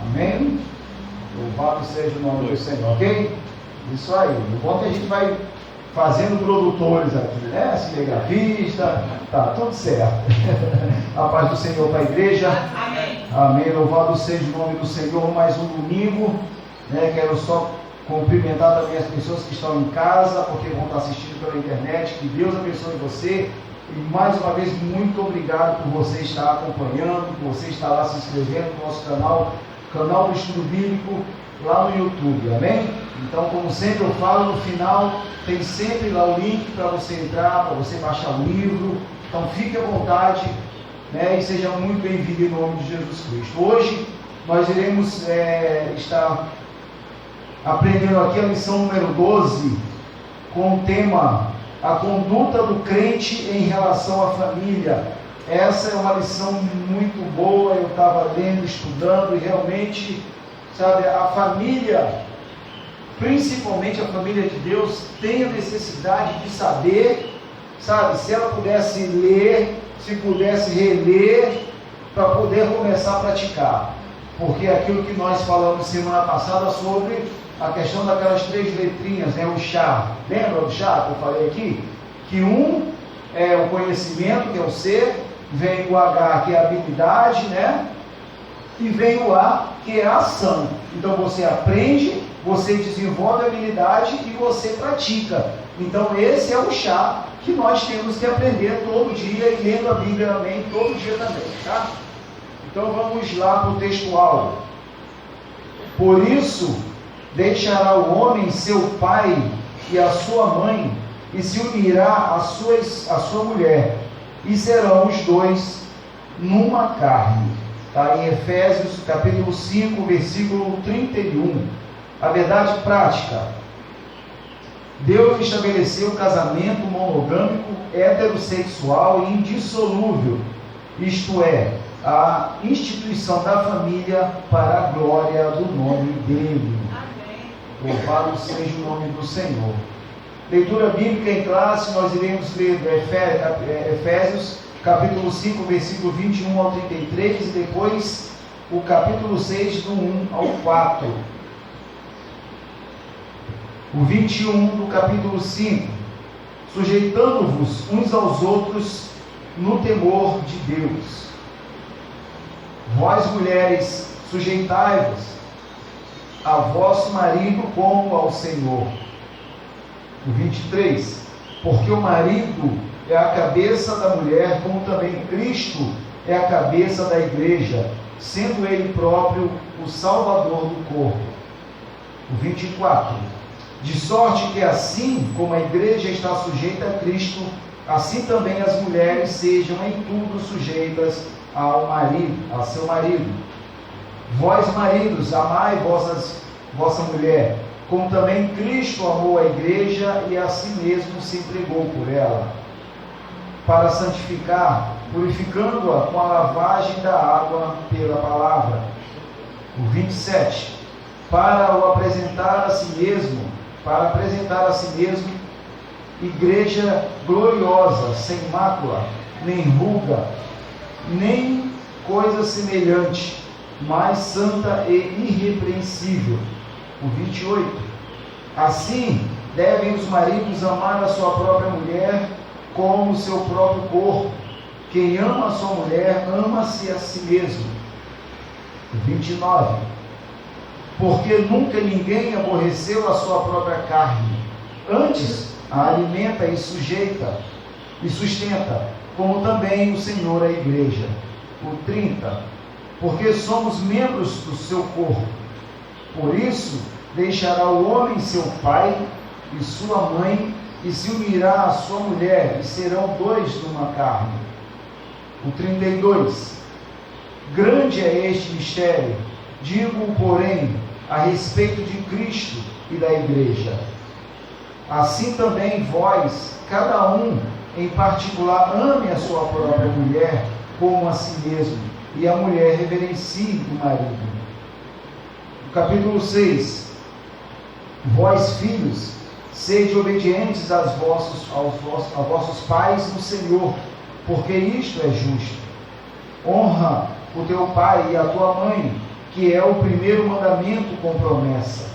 Amém? Louvado seja o nome do Senhor, ok? Isso aí. O bom é que a gente vai fazendo produtores aqui, né? Cinegrafista, tá tudo certo. A paz do Senhor para a igreja. Amém. Amém. Louvado seja o nome do Senhor. Mais um domingo, né? Quero só cumprimentar também as pessoas que estão em casa, porque vão estar assistindo pela internet. Que Deus abençoe você. E mais uma vez, muito obrigado por você estar acompanhando, por você estar lá se inscrevendo no nosso canal do Estudo Bíblico, lá no YouTube, amém? Então, como sempre eu falo, no final tem sempre lá o link para você entrar, para você baixar o livro. Então, fique à vontade, né? E seja muito bem-vindo em nome de Jesus Cristo. Hoje, nós iremos estar aprendendo aqui a lição número 12, com o tema a conduta do crente em relação à família. Essa é uma lição muito boa, eu estava lendo, estudando, e realmente, sabe, a família, principalmente a família de Deus, tem a necessidade de saber, sabe, se ela pudesse ler, se pudesse reler, para poder começar a praticar. Porque aquilo que nós falamos semana passada sobre a questão daquelas 3 letrinhas, né, o chá, lembra do chá que eu falei aqui? Que um é o conhecimento, que é o ser, vem o H, que é a habilidade, né? E vem o A, que é a ação. Então você aprende, você desenvolve a habilidade e você pratica. Então esse é o chá que nós temos que aprender todo dia e lendo a Bíblia, amém, todo dia também, tá? Então vamos lá para o textual. Por isso, deixará o homem seu pai e a sua mãe, e se unirá à sua mulher, e serão os dois numa carne. Está em Efésios capítulo 5, versículo 31. A verdade prática: Deus estabeleceu o casamento monogâmico, heterossexual e indissolúvel, isto é, a instituição da família para a glória do nome dele. Amém. Louvado seja o nome do Senhor. Leitura bíblica em classe, nós iremos ler Efésios capítulo 5, versículo 21 ao 33, e depois o capítulo 6, do 1 ao 4. O 21 do capítulo 5. Sujeitando-vos uns aos outros no temor de Deus. Vós, mulheres, sujeitai-vos a vosso marido como ao Senhor. O 23. Porque o marido é a cabeça da mulher, como também Cristo é a cabeça da igreja, sendo ele próprio o salvador do corpo. O 24. De sorte que assim como a igreja está sujeita a Cristo, assim também as mulheres sejam em tudo sujeitas ao marido, a seu marido. Vós, maridos, amai vossa mulher, como também Cristo amou a igreja e a si mesmo se entregou por ela, para santificar, purificando-a com a lavagem da água pela palavra. O 27. Para apresentar a si mesmo, igreja gloriosa, sem mácula, nem ruga, nem coisa semelhante, mas santa e irrepreensível. O 28. Assim, devem os maridos amar a sua própria mulher como o seu próprio corpo. Quem ama a sua mulher, ama-se a si mesmo. O 29. Porque nunca ninguém aborreceu a sua própria carne. Antes, a alimenta e sujeita e sustenta, como também o Senhor a igreja. O 30. Porque somos membros do seu corpo. Por isso, deixará o homem seu pai e sua mãe, e se unirá à sua mulher, e serão dois numa carne. O 32. Grande é este mistério, digo, porém, a respeito de Cristo e da igreja. Assim também vós, cada um em particular, ame a sua própria mulher como a si mesmo, e a mulher reverencie o marido. O capítulo 6. Vós, filhos, Sede obedientes aos vossos pais no Senhor, porque isto é justo. Honra o teu pai e a tua mãe, que é o primeiro mandamento com promessa,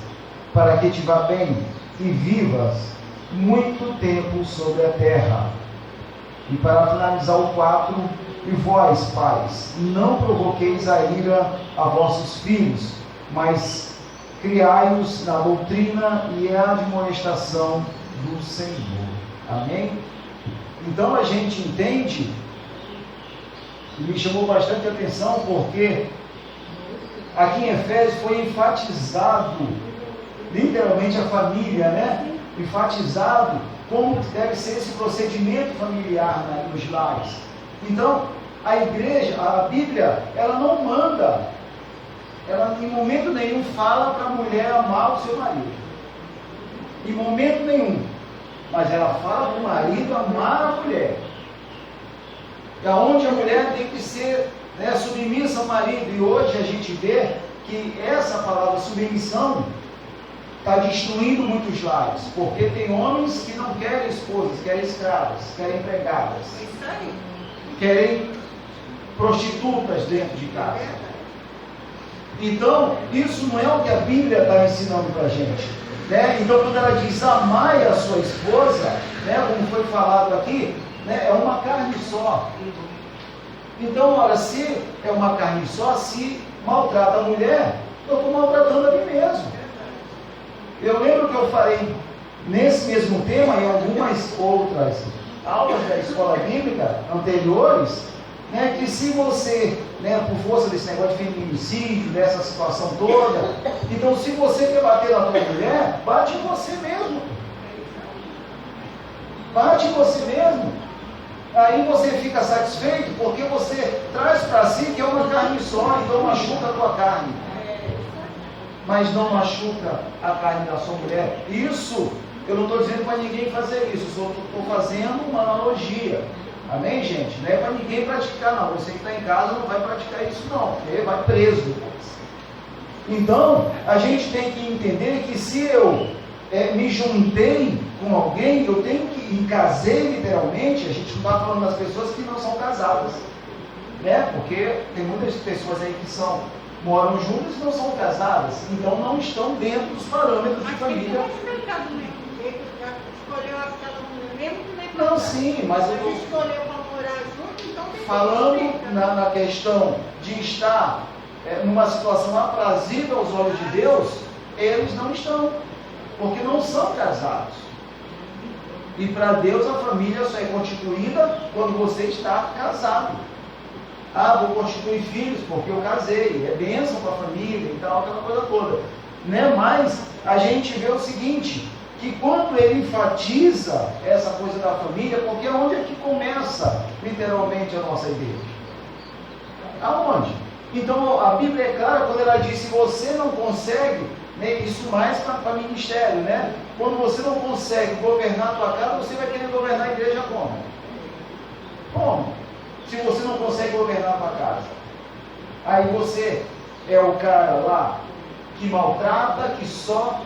para que te vá bem e vivas muito tempo sobre a terra. E para finalizar o 4, e vós, pais, não provoqueis a ira a vossos filhos, mas criai-os na doutrina e a admoestação do Senhor. Amém? Então a gente entende, e me chamou bastante atenção, porque aqui em Efésios foi enfatizado, literalmente a família, né? Enfatizado como deve ser esse procedimento familiar, né, nos lares. Então, a igreja, a Bíblia, ela não manda, ela em momento nenhum fala para a mulher amar o seu marido. Em momento nenhum. Mas ela fala para o marido amar a mulher. E aonde a mulher tem que ser, né, submissa ao marido. E hoje a gente vê que essa palavra submissão está destruindo muitos lares, porque tem homens que não querem esposas, querem escravas, querem empregadas, querem prostitutas dentro de casa. Então, isso não é o que a Bíblia está ensinando para a gente, né? Então, quando ela diz amai a sua esposa, né, como foi falado aqui, né, é uma carne só. Então, olha, se é uma carne só, se maltrata a mulher, eu estou maltratando a mim mesmo. Eu lembro que eu falei nesse mesmo tema em algumas outras aulas da escola bíblica anteriores, né, que se você, né, por força desse negócio de feminicídio, dessa situação toda, então se você quer bater na tua mulher, bate em você mesmo. Bate em você mesmo. Aí você fica satisfeito porque você traz para si que é uma carne só, então machuca a tua carne. Mas não machuca a carne da sua mulher. Isso, eu não estou dizendo para ninguém fazer isso, só estou fazendo uma analogia. Amém, gente? Não é para ninguém praticar, não. Você que está em casa não vai praticar isso, não, porque vai preso depois. Então, a gente tem que entender que se eu me juntei com alguém, eu tenho que, me casei literalmente, a gente não está falando das pessoas que não são casadas, né? Porque tem muitas pessoas aí que moram juntas e não são casadas, então não estão dentro dos parâmetros de família. Não, sim, mas eu escolheu para morar junto, então tem falando na questão de estar numa situação aprazível aos olhos de Deus, eles não estão, porque não são casados. E para Deus a família só é constituída quando você está casado. Ah, vou constituir filhos porque eu casei, é bênção para a família e tal, aquela coisa toda, né? Mas a gente vê o seguinte, que quando ele enfatiza essa coisa da família, porque onde é que começa literalmente a nossa igreja? Aonde? Então a Bíblia é clara quando ela diz, se você não consegue, né, isso mais para ministério, né? Quando você não consegue governar a tua casa, você vai querer governar a igreja como? Como? Se você não consegue governar a tua casa, aí você é o cara lá que maltrata, que só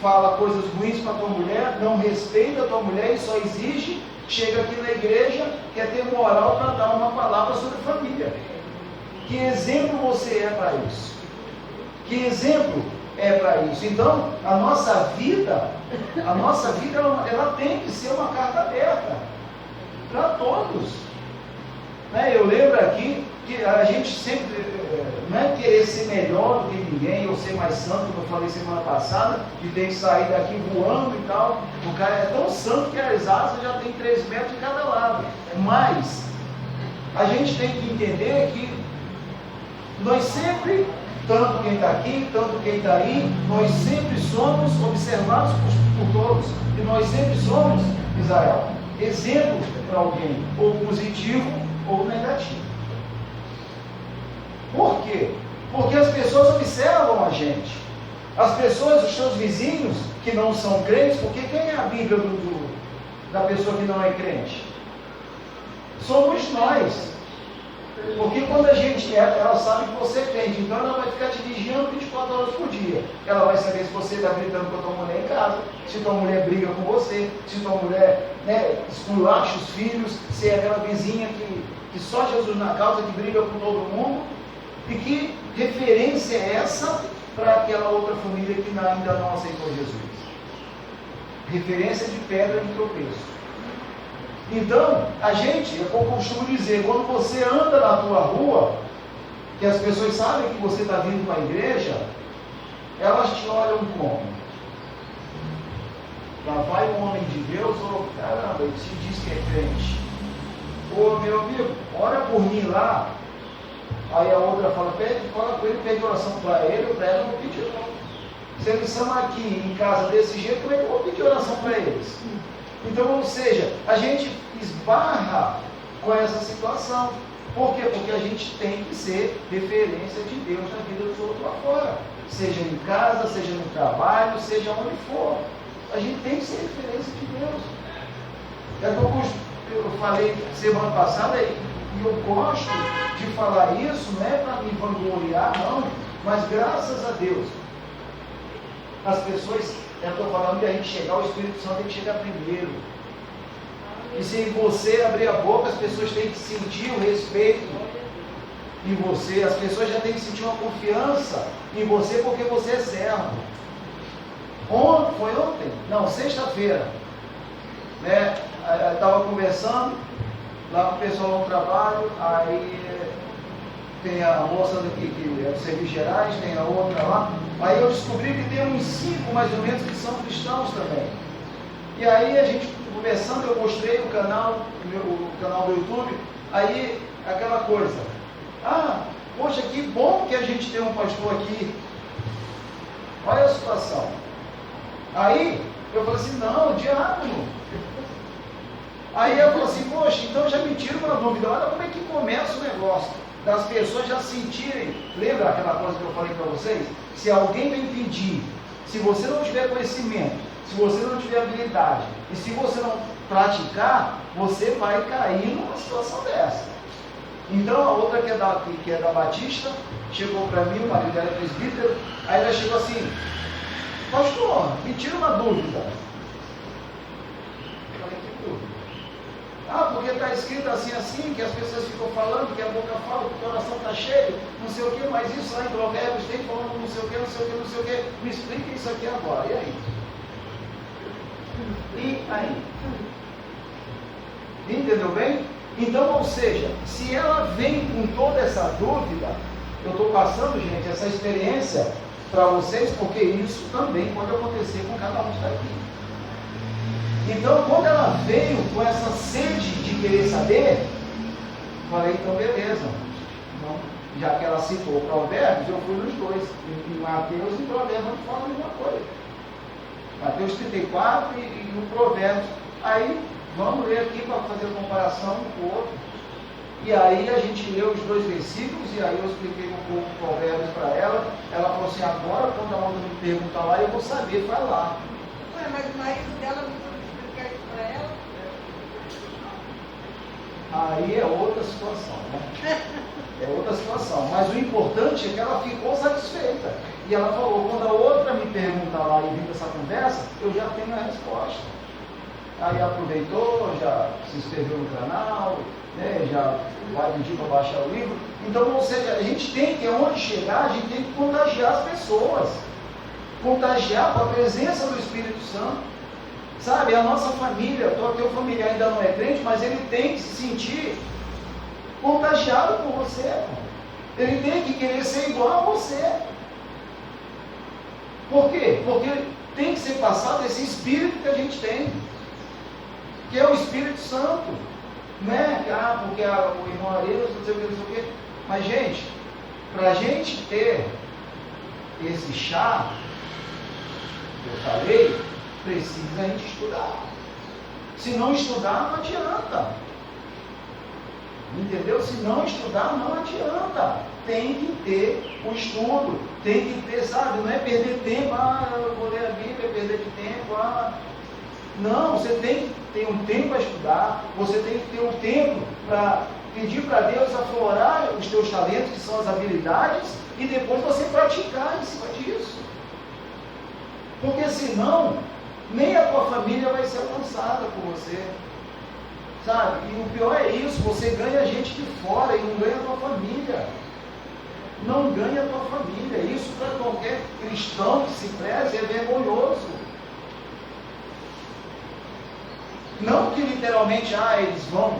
fala coisas ruins para a tua mulher, não respeita a tua mulher e só exige, chega aqui na igreja, quer ter moral para dar uma palavra sobre família. Que exemplo você é para isso? Que exemplo é para isso? Então, a nossa vida ela tem que ser uma carta aberta para todos. Né? Eu lembro aqui que a gente sempre, não é querer ser melhor do que ninguém, ou ser mais santo, como eu falei semana passada, que tem que sair daqui voando e tal. O cara é tão santo que as asas já tem 3 metros de cada lado. Mas a gente tem que entender que nós sempre, tanto quem está aqui, tanto quem está aí, nós sempre somos observados por todos. E nós sempre somos, Israel, exemplo para alguém, ou positivo ou negativo. Por quê? Porque as pessoas observam a gente. As pessoas, os seus vizinhos que não são crentes, porque quem é a Bíblia da pessoa que não é crente? Somos nós. Porque quando a gente ela sabe que você crente, então ela vai ficar te vigiando 24 horas por dia. Ela vai saber se você está gritando com a tua mulher em casa, se tua mulher briga com você, se tua mulher esculacha os filhos, se é aquela vizinha que só Jesus na causa, que briga com todo mundo. E que referência é essa para aquela outra família que ainda não aceitou Jesus? Referência de pedra de tropeço. Então, a gente, eu costumo dizer, quando você anda na tua rua, que as pessoas sabem que você está vindo para a igreja, elas te olham como? Lá vai um homem de Deus, ou caramba, ele se diz que é crente. Ô meu amigo, ora por mim lá. Aí a outra fala com ele, pede oração para ele ou para ela, não pedi não. Se eles são aqui em casa desse jeito, como é que eu vou pedir oração para eles? Então, ou seja, a gente esbarra com essa situação. Por quê? Porque a gente tem que ser referência de Deus na vida dos outros lá fora. Seja em casa, seja no trabalho, seja onde for. A gente tem que ser referência de Deus. Eu falei semana passada e eu gosto de falar isso, não é para me vangloriar, não, mas graças a Deus. As pessoas, eu estou falando de a gente chegar, o Espírito Santo tem que chegar primeiro. E se você abrir a boca, as pessoas têm que sentir o respeito em você, as pessoas já têm que sentir uma confiança em você porque você é servo. Foi ontem? Não, sexta-feira. Eu estava conversando lá com o pessoal no trabalho, aí tem a moça daqui que é do Serviços Gerais, tem a outra lá. Aí eu descobri que tem uns 5 mais ou menos que são cristãos também. E aí a gente conversando, eu mostrei o canal do YouTube, aí aquela coisa, poxa, que bom que a gente tem um pastor aqui. Olha a situação. Aí eu falei assim, não, diácono. Aí eu falei assim, poxa, então já me tira uma dúvida, olha como é que começa o negócio, das pessoas já sentirem, lembra aquela coisa que eu falei para vocês? Se alguém vem pedir, se você não tiver conhecimento, se você não tiver habilidade, e se você não praticar, você vai cair numa situação dessa. Então a outra que é da Batista, chegou para mim, o marido dela é presbítero, aí ela chegou assim, pastor, me tira uma dúvida. Eu falei, que dúvida? Porque está escrito assim, que as pessoas ficam falando, que a boca fala, que o coração está cheio, não sei o que, mas isso lá em Provérbios tem falando não sei o que, não sei o que, não sei o que. Me explica isso aqui agora, e aí? E aí? Entendeu bem? Então, ou seja, se ela vem com toda essa dúvida, eu estou passando, gente, essa experiência para vocês, porque isso também pode acontecer com cada um que está aqui. Então, quando ela veio com essa sede de querer saber, falei, então beleza. Então, já que ela citou Provérbios, eu fui nos dois. Em Mateus e Provérbios não falam a mesma coisa. Mateus 34 e o Provérbios. Aí, vamos ler aqui para fazer a comparação um com o outro. E aí a gente leu os 2 versículos, e aí eu expliquei um pouco Provérbios para ela. Ela falou assim, agora quando a outra me pergunta lá, eu vou saber falar. Mas o marido dela não explicar isso para ela? Aí é outra situação, né? É outra situação. Mas o importante é que ela ficou satisfeita. E ela falou, quando a outra me pergunta lá e vim essa conversa, eu já tenho a resposta. Aí aproveitou, já se inscreveu no canal, né? Já vai pedir para baixar o livro. Então, ou seja, a gente tem que, onde chegar, a gente tem que contagiar as pessoas. Contagiar com a presença do Espírito Santo. Sabe, a nossa família, o teu familiar ainda não é crente, mas ele tem que se sentir contagiado por você. Ele tem que querer ser igual a você. Por quê? Porque tem que ser passado esse espírito que a gente tem, que é o Espírito Santo. Não é? Porque o irmão Arenas, não sei o que, não sei o que. Mas, gente, para a gente ter esse chá, que eu falei, precisa a gente estudar. Se não estudar, não adianta. Entendeu? Se não estudar, não adianta. Tem que ter o estudo. Tem que ter, sabe? Não é perder tempo. Eu vou ler a Bíblia, perder de tempo. Não, você tem que ter um tempo para estudar. Você tem que ter um tempo para Pedir para Deus aflorar os teus talentos, que são as habilidades, e depois você praticar em cima disso. Porque senão, nem a tua família vai ser alcançada por você. Sabe? E o pior é isso, você ganha gente de fora e não ganha a tua família. Não ganha a tua família. Isso para qualquer cristão que se preze é vergonhoso. Não que literalmente, eles vão.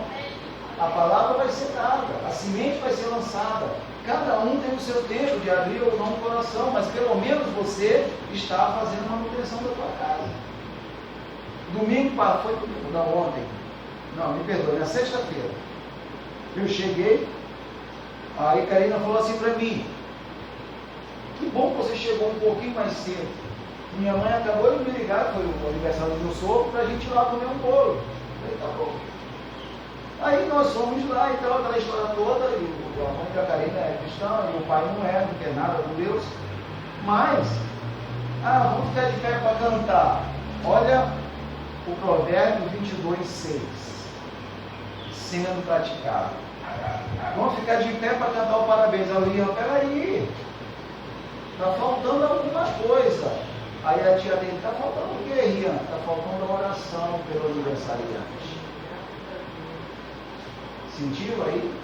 A palavra vai ser dada, a semente vai ser lançada. Cada um tem o seu tempo de abrir ou não o coração, mas pelo menos você está fazendo manutenção da tua casa. Domingo, foi domingo, não, ontem. Não, me perdoe, na sexta-feira. Eu cheguei, aí Karina falou assim para mim: que bom que você chegou um pouquinho mais cedo. Minha mãe acabou de me ligar, foi o aniversário do meu sogro, para a gente ir lá comer um bolo. Eu falei, tá bom. Aí nós fomos lá e tal, aquela história toda, e a mãe da Karina é cristã, e o pai não quer nada com Deus. Mas, vamos ficar de pé para cantar. Olha o provérbio 22:6 sendo praticado. Vamos ficar de pé para cantar o parabéns. Eu ia, peraí, está faltando alguma coisa. Aí a tia dele, está faltando o quê, Rian? Está faltando a oração pelo aniversariante. Sentiu aí?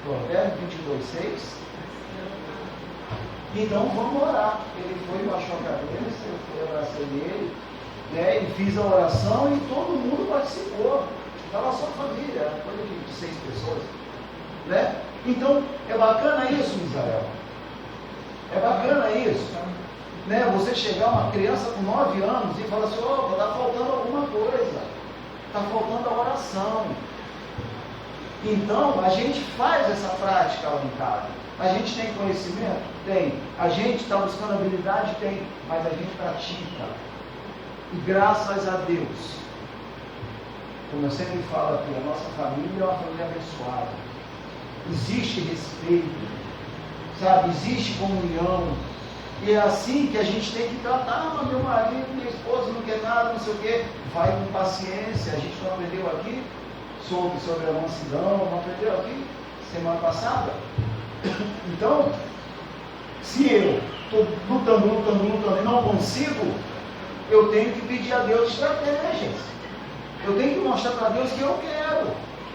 Provérbio 22:6. Então vamos orar. Ele foi, baixou a cabeça, eu fui, abracei ele, e fiz a oração e todo mundo participou. Estava só a família, era coisa de 6 pessoas. Né? Então, é bacana isso, Misael. É bacana isso. Né? Você chegar uma criança com 9 anos e falar assim, está faltando alguma coisa. Está faltando a oração. Então, a gente faz essa prática lá em casa. A gente tem conhecimento? Tem. A gente está buscando habilidade? Tem. Mas a gente pratica. E graças a Deus, como eu sempre falo aqui, a nossa família é uma família abençoada. Existe respeito, sabe? Existe comunhão. E é assim que a gente tem que tratar. Meu marido, minha esposa não quer nada, não sei o quê. Vai com paciência. A gente não aprendeu aqui sobre a mansidão, não aprendeu aqui semana passada? Então, se eu estou lutando e não consigo, eu tenho que pedir a Deus estratégias. Eu tenho que mostrar para Deus que eu quero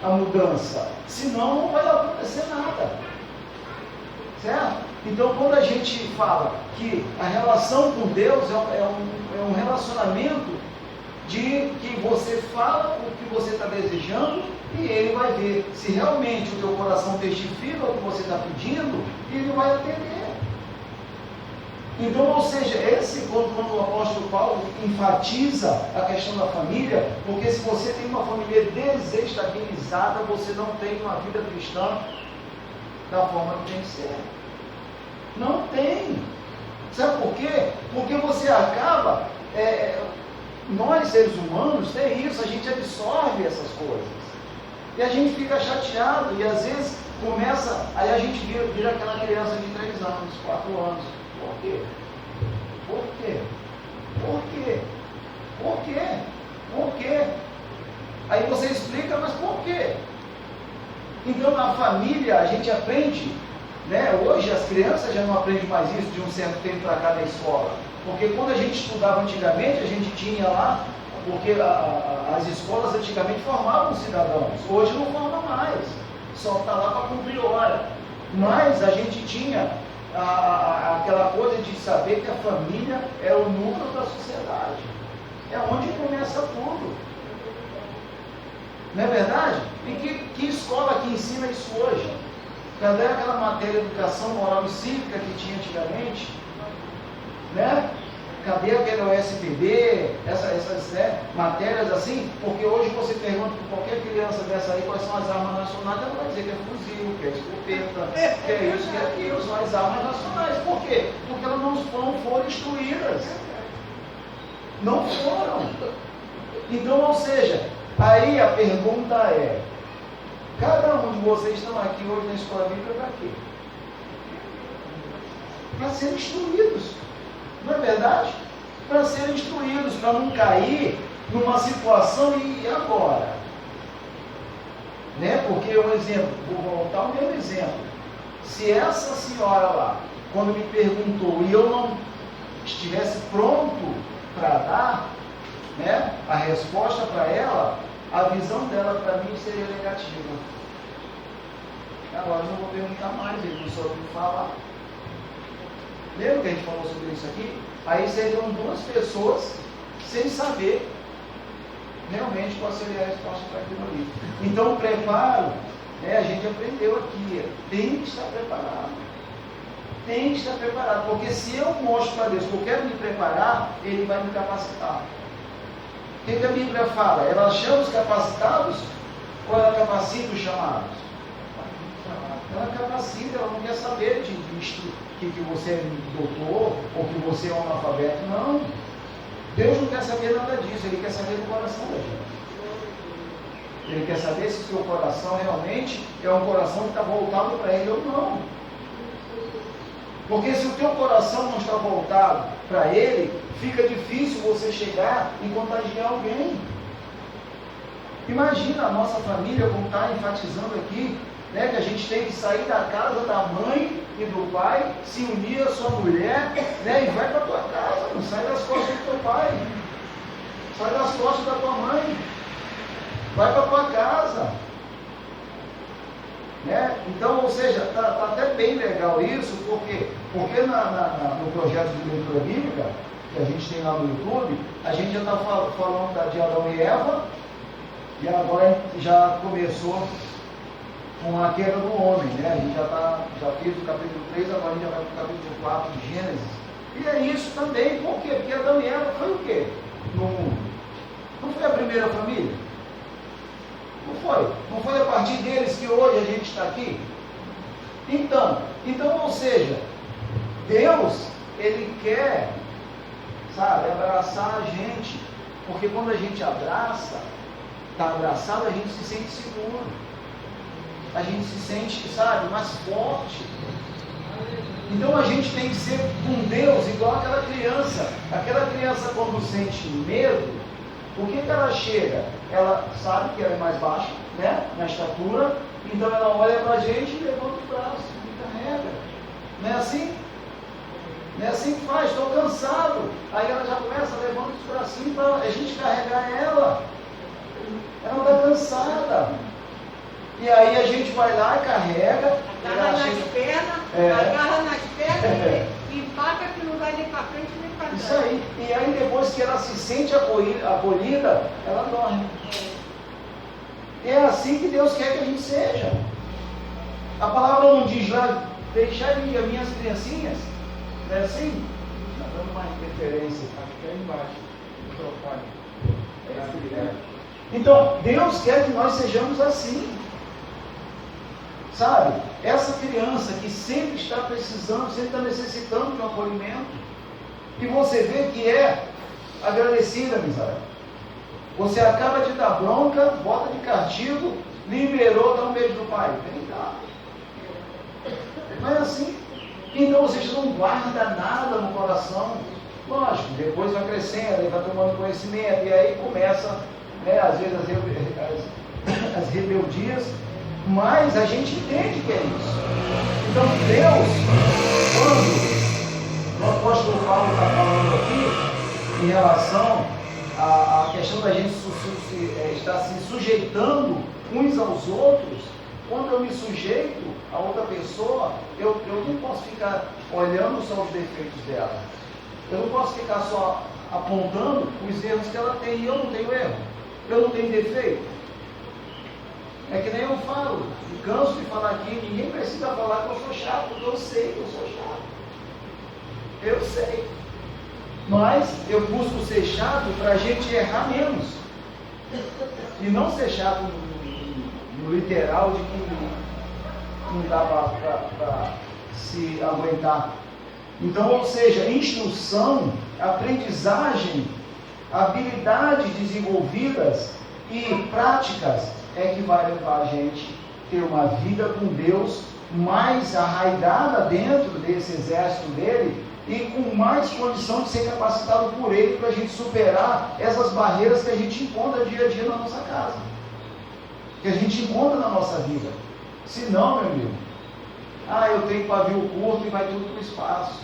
a mudança. Senão não vai acontecer nada. Certo? Então, quando a gente fala que a relação com Deus é um relacionamento de que você fala o que você está desejando e Ele vai ver se realmente o teu coração testifica o que você está pedindo e Ele vai atender. Então, ou seja, quando o apóstolo Paulo enfatiza a questão da família, porque se você tem uma família desestabilizada, você não tem uma vida cristã da forma que tem que ser. Não tem. Sabe por quê? Porque você acaba, nós seres humanos tem isso, a gente absorve essas coisas. E a gente fica chateado, e às vezes começa, aí a gente vira aquela criança de 3 anos, 4 anos. Por quê? Por quê? Por quê? Por quê? Por quê? Aí você explica, mas por quê? Então na família a gente aprende, né? Hoje as crianças já não aprendem mais isso de um certo tempo para cá na escola. Porque quando a gente estudava antigamente, a gente tinha lá, porque as escolas antigamente formavam cidadãos, hoje não forma mais, só está lá para cumprir hora. Mas a gente tinha aquela coisa de saber que a família é o núcleo da sociedade, é onde começa tudo. Não é verdade? E que escola que ensina isso hoje? Cadê aquela matéria de educação moral e cívica que tinha antigamente? Né? Cadê aquele OSPD, essas matérias assim? Porque hoje você pergunta para qualquer criança dessa aí quais são as armas nacionais, ela vai dizer que é fuzil, que é escopeta, que é isso, que é aquilo, são as armas nacionais. Por quê? Porque elas não foram instruídas. Não foram. Então, ou seja, aí a pergunta é, cada um de vocês estão aqui hoje na escola bíblica para quê? Para serem instruídos. Não é verdade? Para serem instruídos, para não cair numa situação e agora? Né? Porque, um exemplo, vou voltar o mesmo exemplo. Se essa senhora lá, quando me perguntou e eu não estivesse pronto para dar, né, a resposta para ela, a visão dela para mim seria negativa. Agora eu não vou perguntar mais, ele não soube falar. Lembra que a gente falou sobre isso aqui? Aí seriam duas pessoas sem saber realmente qual seria a resposta para aquilo ali. Então o preparo, né, a gente aprendeu aqui, tem que estar preparado. Tem que estar preparado, porque se eu mostro para Deus que eu quero me preparar, Ele vai me capacitar. O que a Bíblia fala? Ela chama os capacitados ou ela capacita os chamados? Ela capacita, ela não quer saber que você é doutor ou que você é um analfabeto. Não. Deus não quer saber nada disso, Ele quer saber do coração da gente. Ele quer saber se o seu coração realmente é um coração que está voltado para Ele ou não. Porque se o teu coração não está voltado para Ele, fica difícil você chegar e contagiar alguém. Imagina a nossa família, como está enfatizando aqui, né, que a gente tem que sair da casa da mãe e do pai, se unir a sua mulher, né, e vai para a tua casa, não sai das costas do teu pai, sai das costas da tua mãe, vai para a tua casa. Né? Então, ou seja, está até bem legal isso, porque no projeto de leitura bíblica, que a gente tem lá no YouTube, a gente já está falando de Adão e Eva, e agora já começou com a queda do homem, né? A gente já fez o capítulo 3, agora a gente já vai para o capítulo 4 de Gênesis. E é isso também, por quê? Porque Adão e Eva foi o quê? No mundo. Não foi a primeira família? Não foi. Não foi a partir deles que hoje a gente está aqui? Então, ou seja, Deus, Ele quer, sabe, abraçar a gente, porque quando a gente abraça, está abraçado, a gente se sente seguro. A gente se sente, sabe, mais forte. Então a gente tem que ser com Deus igual aquela criança. Aquela criança, quando sente medo, o que ela chega? Ela sabe que ela é mais baixa, né, na estatura, então ela olha para a gente e levanta o braço e carrega. Não é assim? Não é assim que faz, estou cansado. Aí ela já começa a levantar os bracinhos para a gente carregar ela. Ela está cansada. E aí a gente vai lá e carrega. Agarra nas pernas e empaca que não vai nem para frente nem para trás. Isso aí. E aí depois que ela se sente acolhida, ela dorme. É assim que Deus quer que a gente seja. A palavra não diz lá, deixar de ir as minhas criancinhas. Não é assim? Está dando uma referência. Aqui é embaixo. Então, Deus quer que nós sejamos assim. Sabe? Essa criança que sempre está precisando, sempre está necessitando de um acolhimento. E você vê que é agradecida, Misael. Você acaba de dar bronca, bota de castigo, liberou, dá um beijo do pai. Vem cá. Não é assim? Então você não guarda nada no coração. Lógico, depois vai crescendo, vai tomando conhecimento, e aí começa, né, às vezes as rebeldias, mas a gente entende que é isso. Então Deus, quando o apóstolo Paulo está falando aqui, em relação à questão da gente estar se sujeitando uns aos outros, quando eu me sujeito a outra pessoa, eu não posso ficar olhando só os defeitos dela. Eu não posso ficar só apontando os erros que ela tem, e eu não tenho erro. Eu não tenho defeito. É que nem eu falo, eu canso de falar aqui, ninguém precisa falar que eu sou chato, porque eu sei que eu sou chato. Eu sei. Mas eu busco ser chato para a gente errar menos. E não ser chato no literal de que não dá para se aguentar. Então, ou seja, instrução, aprendizagem, habilidades desenvolvidas e práticas é que vai levar a gente a ter uma vida com Deus mais arraigada dentro desse exército dele e com mais condição de ser capacitado por ele para a gente superar essas barreiras que a gente encontra dia a dia na nossa casa. que a gente encontra na nossa vida. Se não, meu amigo, eu tenho pavio curto e vai tudo para o espaço.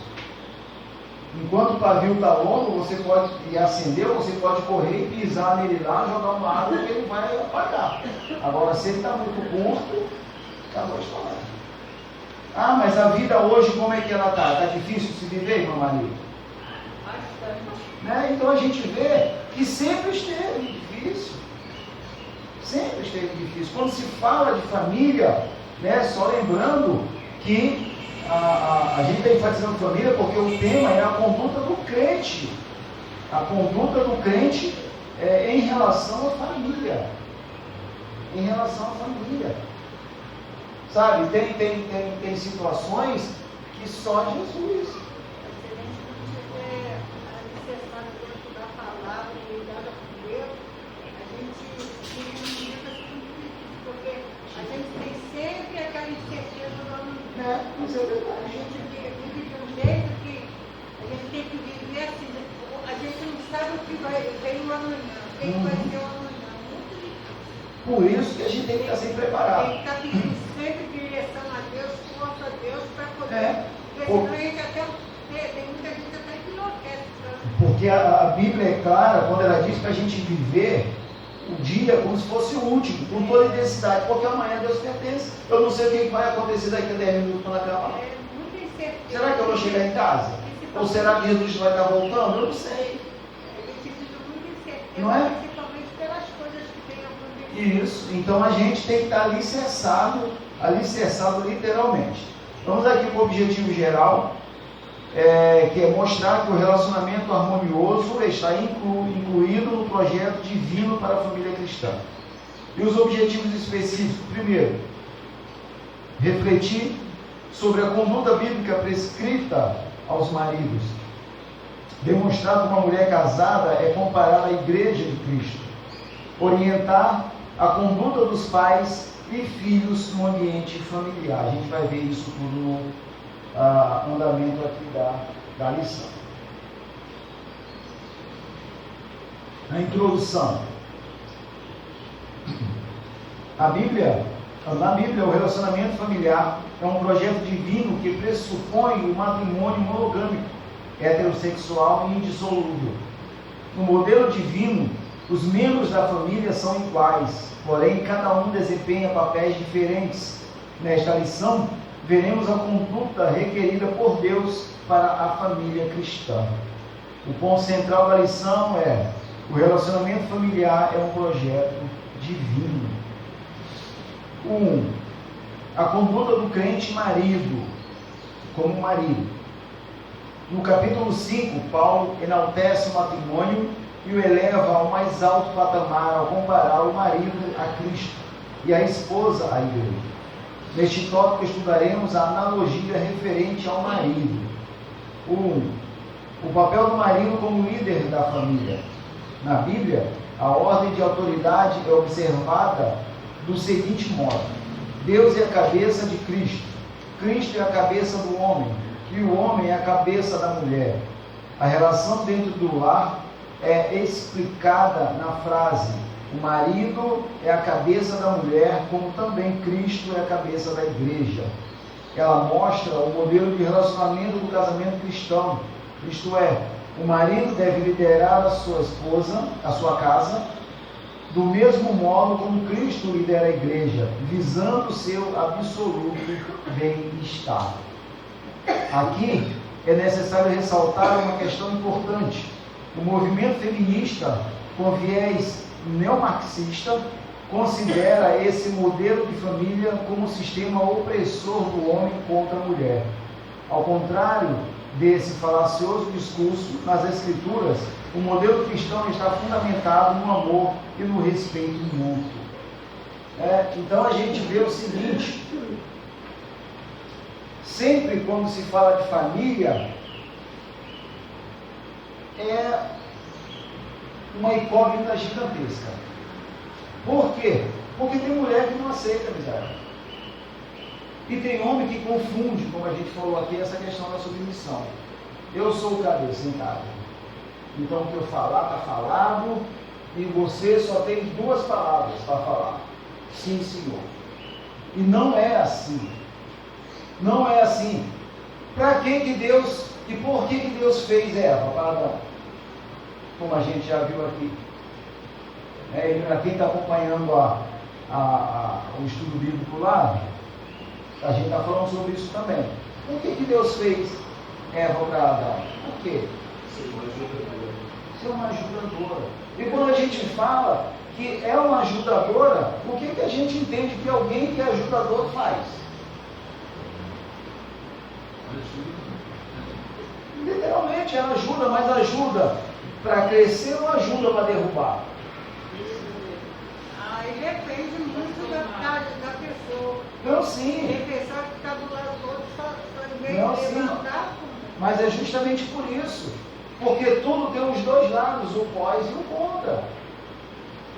Enquanto o pavio está longo, você pode, e acendeu, você pode correr e pisar nele lá, jogar uma água que ele vai apagar. Agora, se ele está muito curto, acabou a história. Mas a vida hoje, como é que ela está? Está difícil de se viver, irmã Maria? Né? Então a gente vê que sempre esteve difícil. Sempre esteve difícil. Quando se fala de família, né, só lembrando que a gente está enfatizando família porque o tema é a conduta do crente. A conduta do crente em relação à família. Em relação à família. Sabe, tem situações que só Jesus. Isso é verdade. A gente vive de um jeito que a gente tem que viver assim. A gente não sabe o que vai ter o amanhã, o que vai ser o amanhã. Muito difícil. Por isso que a gente tem que estar sempre preparado. Tem que estar pedindo sempre direção a Deus, força a Deus, para poder. Porque senão a gente até tem muita gente até que enlouquece. Porque a Bíblia é clara quando ela diz para a gente viver o dia como se fosse o último, com toda intensidade, porque amanhã Deus pertence. Eu não sei o que vai acontecer daqui a 10 minutos na cama. Será que eu vou chegar em casa? Ou será que Jesus vai estar voltando? Eu não sei. Não é? Principalmente pelas coisas que tem acontecido. Isso. Então a gente tem que estar alicerçado literalmente. Vamos aqui para o objetivo geral, que é mostrar que o relacionamento harmonioso está incluído no projeto divino para a família cristã. E os objetivos específicos: primeiro, refletir sobre a conduta bíblica prescrita aos maridos, demonstrar que uma mulher casada é comparada à igreja de Cristo, orientar a conduta dos pais e filhos no ambiente familiar. A gente vai ver isso tudo no andamento aqui da lição. A introdução. Na Bíblia, o relacionamento familiar é um projeto divino que pressupõe o matrimônio monogâmico, heterossexual e indissolúvel. No modelo divino, os membros da família são iguais, porém cada um desempenha papéis diferentes. Nesta lição, veremos a conduta requerida por Deus para a família cristã. O ponto central da lição é: o relacionamento familiar é um projeto divino. 1. A conduta do crente marido, como marido. No capítulo 5, Paulo enaltece o matrimônio e o eleva ao mais alto patamar ao comparar o marido a Cristo e a esposa à igreja. Neste tópico estudaremos a analogia referente ao marido. 1. O papel do marido como líder da família. Na Bíblia, a ordem de autoridade é observada do seguinte modo: Deus é a cabeça de Cristo, Cristo é a cabeça do homem, e o homem é a cabeça da mulher. A relação dentro do lar é explicada na frase: o marido é a cabeça da mulher, como também Cristo é a cabeça da igreja. Ela mostra o modelo de relacionamento do casamento cristão, isto é, o marido deve liderar a sua esposa, a sua casa, do mesmo modo como Cristo lidera a igreja, visando seu absoluto bem-estar. Aqui é necessário ressaltar uma questão importante. O movimento feminista, com viés neomarxista, considera esse modelo de família como um sistema opressor do homem contra a mulher. Ao contrário desse falacioso discurso, nas Escrituras, o modelo cristão está fundamentado no amor e no respeito mútuo. Então a gente vê o seguinte: sempre quando se fala de família, é uma incógnita gigantesca. Por quê? Porque tem mulher que não aceita amizade. E tem homem que confunde, como a gente falou aqui, essa questão da submissão. Eu sou o cabeça em casa. Então o que eu falar está falado, e você só tem 2 palavras para falar. Sim, Senhor. E não é assim. Não é assim. Para que Deus, e por que Deus fez Eva para Adão? Como a gente já viu aqui. Para quem está acompanhando o estudo bíblico lá, a gente está falando sobre isso também. Por que Deus fez Eva para Adão? Por quê? Ser uma ajudadora. E quando a gente fala que é uma ajudadora, o que a gente entende que alguém que é ajudador faz? Literalmente ela ajuda, mas ajuda para crescer ou ajuda para derrubar? Aí depende muito da pessoa. Não, sim. Tem pessoa que está do lado do outro só em vez Não, de sim. levantar. Mas é justamente por isso. Porque tudo tem os dois lados, o pós e o contra.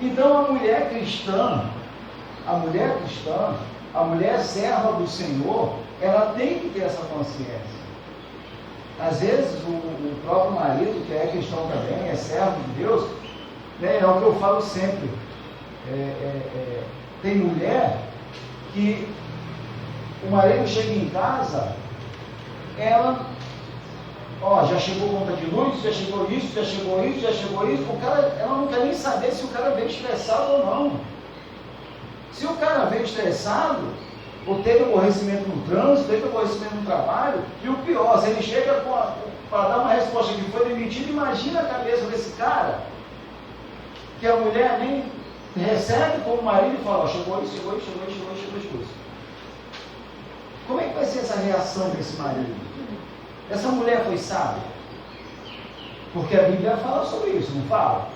Então a mulher cristã, a mulher serva do Senhor, ela tem que ter essa consciência. Às vezes o próprio marido, que é cristão também, é servo de Deus, né, é o que eu falo sempre. Tem mulher que o marido chega em casa, ela, já chegou conta de luz, já chegou isso, o cara, ela não quer nem saber se o cara veio estressado ou não. Se o cara veio estressado, ou teve aborrecimento no trânsito, teve aborrecimento no trabalho, e o pior, se ele chega para dar uma resposta que foi demitido, imagina a cabeça desse cara, que a mulher nem recebe como marido e fala, chegou isso. Como é que vai ser essa reação desse marido? Essa mulher foi sábia? Porque a Bíblia fala sobre isso, não fala?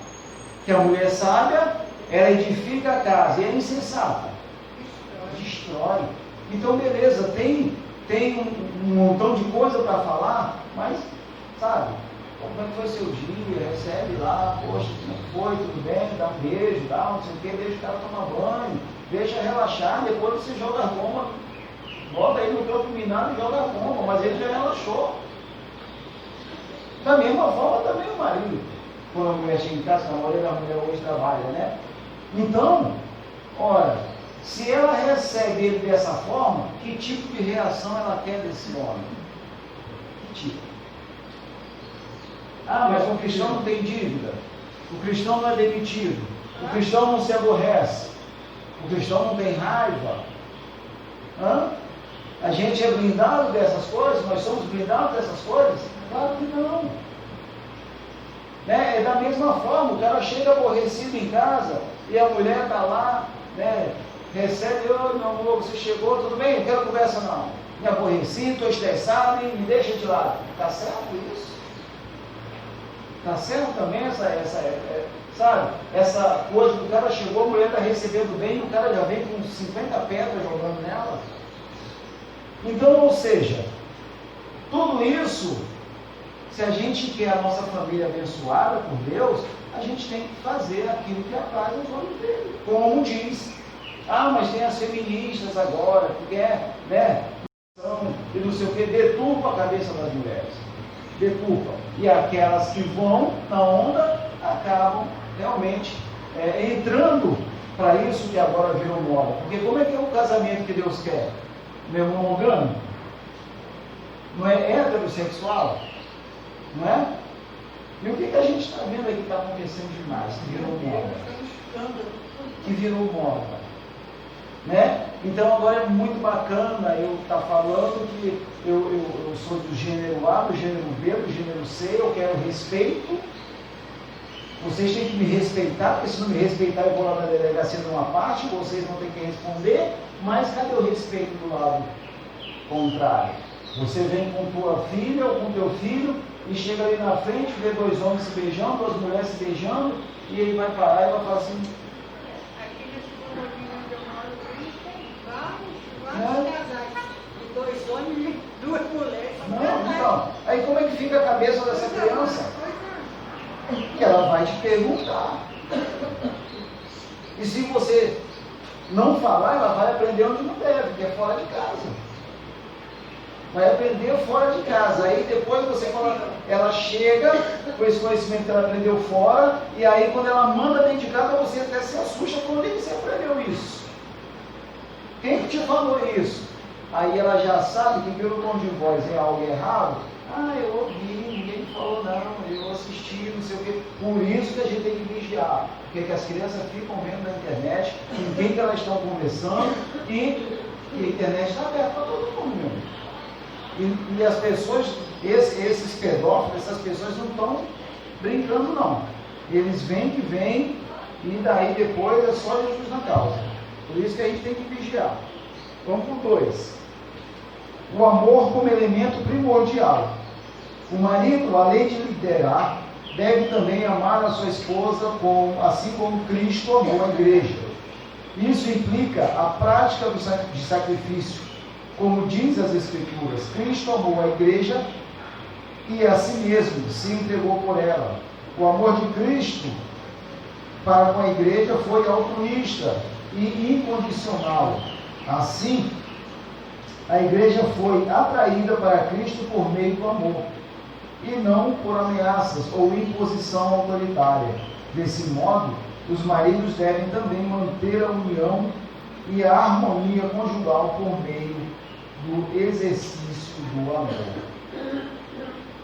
Que a mulher sábia, ela edifica a casa, e a insensata destrói. Então, beleza, tem um montão de coisa para falar, mas, sabe, como é que foi seu dia? Recebe lá, poxa, como é que foi? Tudo bem? Dá um beijo, dá não sei o que, deixa o cara tomar banho, deixa relaxar, depois você joga a goma, bota ele no campo minado e joga a goma, mas ele já relaxou. Da mesma forma também o marido, quando a mulher chega em casa, a mulher hoje trabalha, né? Então, ora, se ela recebe ele dessa forma, que tipo de reação ela quer desse homem? Que tipo? Mas o cristão não tem dívida, o cristão não é demitido, o cristão não se aborrece, o cristão não tem raiva. A gente é blindado dessas coisas? Nós somos blindados dessas coisas? Claro que não. É da mesma forma, o cara chega aborrecido em casa e a mulher está lá, recebe, meu amor, você chegou, tudo bem? Não quero conversa não. Me aborreci, estou estressado e me deixa de lado. Está certo isso? Está certo também essa coisa que o cara chegou, a mulher está recebendo bem e o cara já vem com 50 pedras jogando nela? Então, ou seja, tudo isso, se a gente quer a nossa família abençoada por Deus, a gente tem que fazer aquilo que apraz aos olhos dele. Como diz, mas tem as feministas agora, que quer, e não sei o que, deturpa a cabeça das mulheres. Deturpa. E aquelas que vão na onda, acabam realmente entrando para isso que agora virou moda. Porque como é que é o casamento que Deus quer? Não é monogâmico? Não é heterossexual? Não é? E o que a gente está vendo aí que está acontecendo demais, que virou moda? Então agora é muito bacana eu estar falando que eu sou do gênero A, do gênero B, do gênero C, eu quero respeito. Vocês têm que me respeitar, porque se não me respeitar eu vou lá na delegacia de uma parte, vocês vão ter que responder, mas cadê o respeito do lado contrário? Você vem com tua filha ou com teu filho e chega ali na frente, vê dois homens se beijando, duas mulheres se beijando, e ele vai parar e vai falar assim... Aqui nesse condomínio onde eu moro, tem vários casais, e dois homens e duas mulheres. Então, aí como é que fica a cabeça dessa criança? Que ela vai te perguntar. E se você não falar, ela vai aprender onde não deve, que é fora de casa. Vai aprender fora de casa. Aí depois você fala, ela chega com esse conhecimento que ela aprendeu fora, e aí quando ela manda dentro de casa, você até se assusta quando você aprendeu isso. Quem que te falou isso? Aí ela já sabe que pelo tom de voz é algo errado. Eu ouvi, ninguém me falou não, eu assisti, não sei o quê. Por isso que a gente tem que vigiar. Porque que as crianças ficam vendo na internet com quem que elas estão conversando e a internet está aberta para todo mundo, meu. E as pessoas, esses pedófilos, essas pessoas não estão brincando não. Eles vêm que vêm e daí depois é só Jesus na causa. Por isso que a gente tem que vigiar. Vamos por 2. O amor como elemento primordial. O marido, além de liderar, deve também amar a sua esposa assim como Cristo amou a igreja. Isso implica a prática de sacrifício. Como diz as Escrituras, Cristo amou a igreja e a si mesmo se entregou por ela. O amor de Cristo para com a igreja foi altruísta e incondicional. Assim, a igreja foi atraída para Cristo por meio do amor, e não por ameaças ou imposição autoritária. Desse modo, os maridos devem também manter a união e a harmonia conjugal por meio do exercício do amor.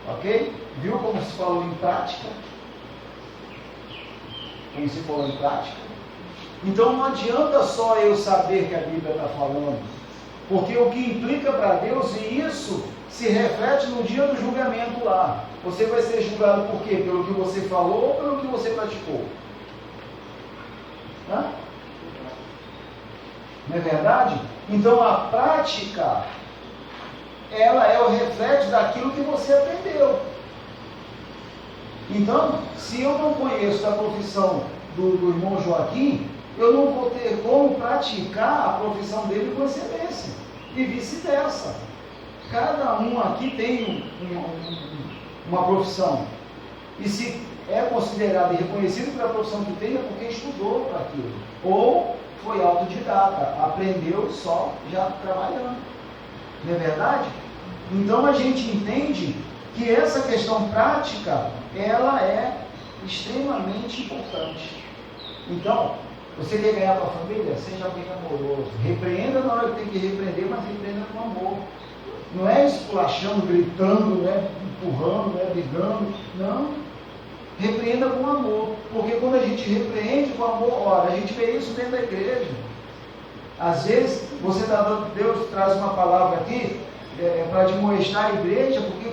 Ok? Viu como se falou em prática? Como se falou em prática? Então não adianta só eu saber que a Bíblia está falando, porque o que implica para Deus, e isso se reflete no dia do julgamento lá. Você vai ser julgado por quê? Pelo que você falou ou pelo que você praticou? Não é verdade? Então a prática, ela é o reflexo daquilo que você aprendeu. Então, se eu não conheço a profissão do irmão Joaquim, eu não vou ter como praticar a profissão dele com excelência. E vice-versa. Cada um aqui tem uma profissão. E se é considerado e reconhecido pela profissão que tem, é porque estudou para aquilo. Ou foi autodidata, aprendeu só já trabalhando. Não é verdade? Então a gente entende que essa questão prática, ela é extremamente importante. Então, você quer ganhar para a família? Seja alguém amoroso. Repreenda na hora que tem que repreender, mas repreenda com amor. Não é esculachando, gritando, né, empurrando, né, brigando. Não. Repreenda com amor. Porque quando a gente repreende com amor, olha, a gente vê isso dentro da igreja. Às vezes, você está dando, Deus traz uma palavra aqui para admoestar a igreja, porque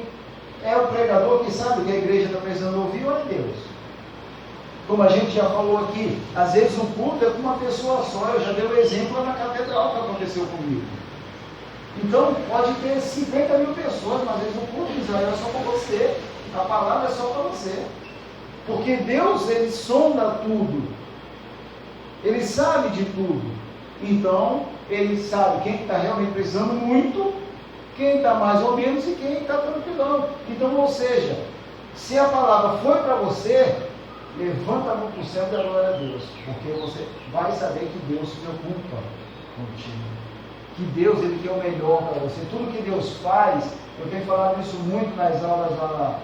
é o pregador que sabe o que a igreja está precisando ouvir, ou é Deus. Como a gente já falou aqui, às vezes um culto é com uma pessoa só. Eu já dei o exemplo na catedral que aconteceu comigo. Então, pode ter 50 mil pessoas, mas às vezes o culto de Israel é só para você. A palavra é só para você. Porque Deus, Ele sonda tudo. Ele sabe de tudo. Então, Ele sabe quem está realmente precisando muito, quem está mais ou menos e quem está tranquilão. Então, ou seja, se a palavra foi para você, levanta a mão para o céu e dá glória a Deus, porque você vai saber que Deus se preocupa contigo, que Deus, Ele quer o melhor para você. Tudo que Deus faz, eu tenho falado isso muito nas aulas lá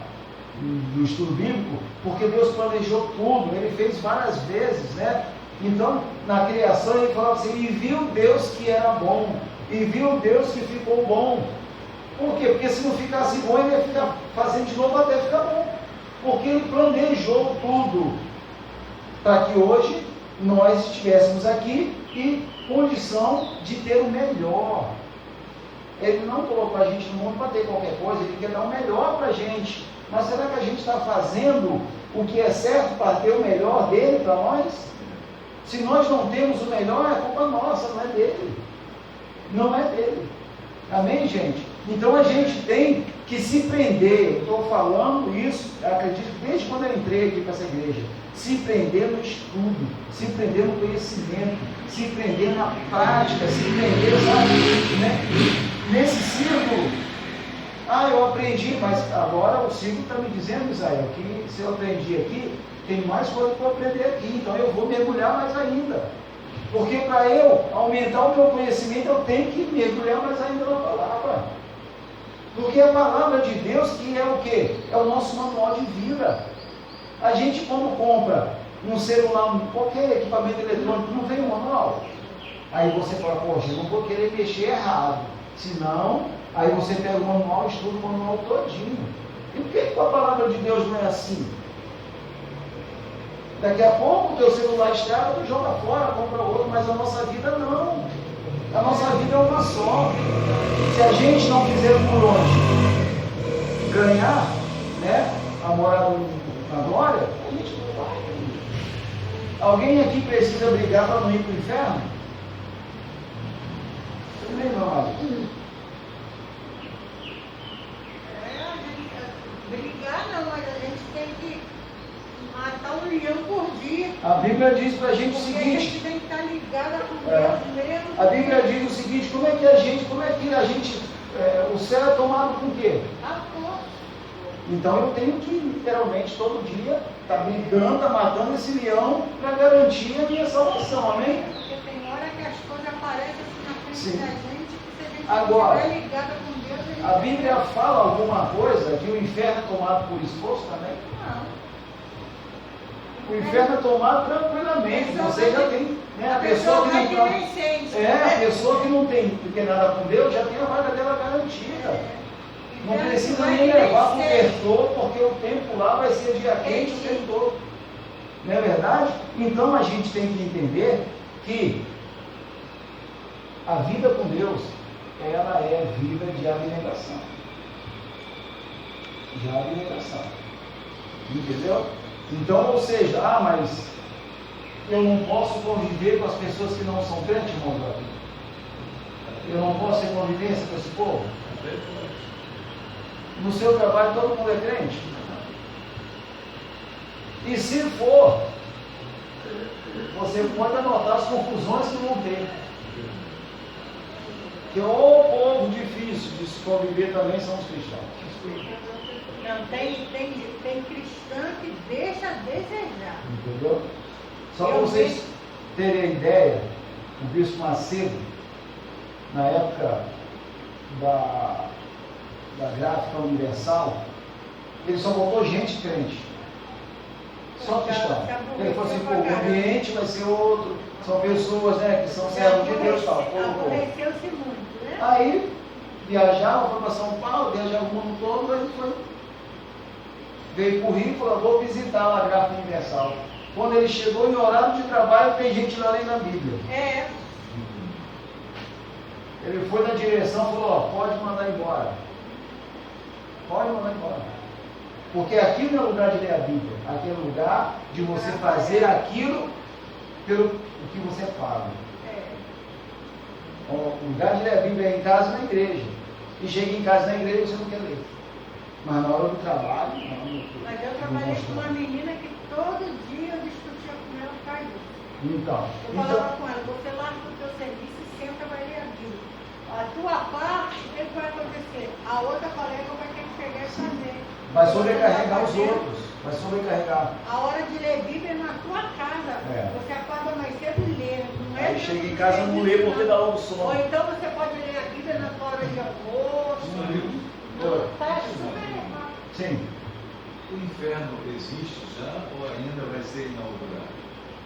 do estudo bíblico, porque Deus planejou tudo, Ele fez várias vezes, né? Então, na criação, Ele falava assim, e viu Deus que era bom, e viu Deus que ficou bom. Por quê? Porque se não ficasse bom, Ele ia ficar fazendo de novo até ficar bom. Porque Ele planejou tudo para que hoje nós estivéssemos aqui em condição de ter o melhor. Ele não colocou a gente no mundo para ter qualquer coisa, Ele quer dar o melhor para a gente. Mas será que a gente está fazendo o que é certo para ter o melhor dele para nós? Se nós não temos o melhor, é culpa nossa, não é dele. Não é dele. Amém, gente? Então a gente tem que se prender, estou falando isso, acredito, desde quando eu entrei aqui para essa igreja, se prender no estudo, se prender no conhecimento, se prender na prática, se prender, sabe, né? Nesse círculo. Eu aprendi, mas agora o círculo está me dizendo, Israel, que se eu aprendi aqui, tem mais coisa para eu aprender aqui, então eu vou mergulhar mais ainda. Porque para eu aumentar o meu conhecimento, eu tenho que mergulhar mais ainda na palavra. Porque a palavra de Deus, que é o quê? É o nosso manual de vida. A gente, quando compra um celular, qualquer equipamento eletrônico, não vem um manual? Aí você fala, poxa, eu não vou querer mexer errado. Senão, aí você pega o manual, estuda o manual todinho. E por que a palavra de Deus não é assim? Daqui a pouco o teu celular estraga, tu joga fora, compra outro, mas a nossa vida não. A nossa vida é uma só. Se a gente não fizer por onde ganhar, né, a morada na glória, a gente não vai. Alguém aqui precisa brigar para não ir para o inferno? Também não, Mário. Brigar não, mas a gente tem que matar um leão por dia. A Bíblia diz para a gente o Porque seguinte. a gente tem que estar ligada com Deus mesmo. A Bíblia diz o seguinte, como é que a gente, o céu é tomado com o quê? Então eu tenho que, literalmente, todo dia, estar brigando, estar matando esse leão para garantir a minha salvação, amém? Porque tem hora que as coisas aparecem assim na frente da gente, que se a gente Agora, estiver ligada com Deus, a Bíblia fala alguma coisa que o inferno é tomado por esforço também? Não. O inferno é tomado tranquilamente, você já tem, né? A pessoa que não a pessoa que não tem nada com Deus já tem a vaga dela garantida. Não precisa nem levar para o cobertor, porque o tempo lá vai ser dia quente o tempo todo. Não é verdade? Então a gente tem que entender que a vida com Deus, ela é vida de abnegação. De abnegação. Entendeu? Então, ou seja, mas eu não posso conviver com as pessoas que não são crentes, irmão Davi? Eu não posso ter convivência com esse povo? No seu trabalho todo mundo é crente? E se for, você pode anotar as confusões que vão ter. Que o povo difícil de se conviver também são os cristãos. Não, tem cristã que deixa a desejar. Entendeu? Só para vocês terem ideia, o Bispo Macedo, na época da Gráfica Universal, ele só botou gente crente. Só cristão. Ele falou assim, pô, o ambiente vai ser outro, são pessoas, né, que são servos de Deus, tal. Aborreceu-se muito, né? Aí, viajava, foi para São Paulo, viajava o mundo todo, aí foi. Veio para o Rio e falou, vou visitar a Gráfica Universal. Quando ele chegou em horário de trabalho, tem gente lá lendo a Bíblia. Ele foi na direção e falou, pode mandar embora. Pode mandar embora. Porque aqui não é lugar de ler a Bíblia. Aqui é lugar de você fazer aquilo pelo que você fala. O lugar de ler a Bíblia é em casa e na igreja. E chega em casa e na igreja você não quer ler. Mas na hora do trabalho, não. Mas eu trabalhei com uma menina que todo dia eu discutia com ela por causa disso. Eu falava com ela, você larga o teu serviço e senta vai ler a Bíblia. A tua parte, o que vai acontecer? A outra colega vai ter que pegar e fazer. Vai sobrecarregar os outros. Vai sobrecarregar. A hora de ler Bíblia é na tua casa. Você acorda mais cedo e lê. Não é? Aí chega em casa não lê porque dá logo sono. Ou então você pode ler a Bíblia na tua hora de almoço. Tá super errado. Sim. O inferno existe já ou ainda vai ser inaugurado?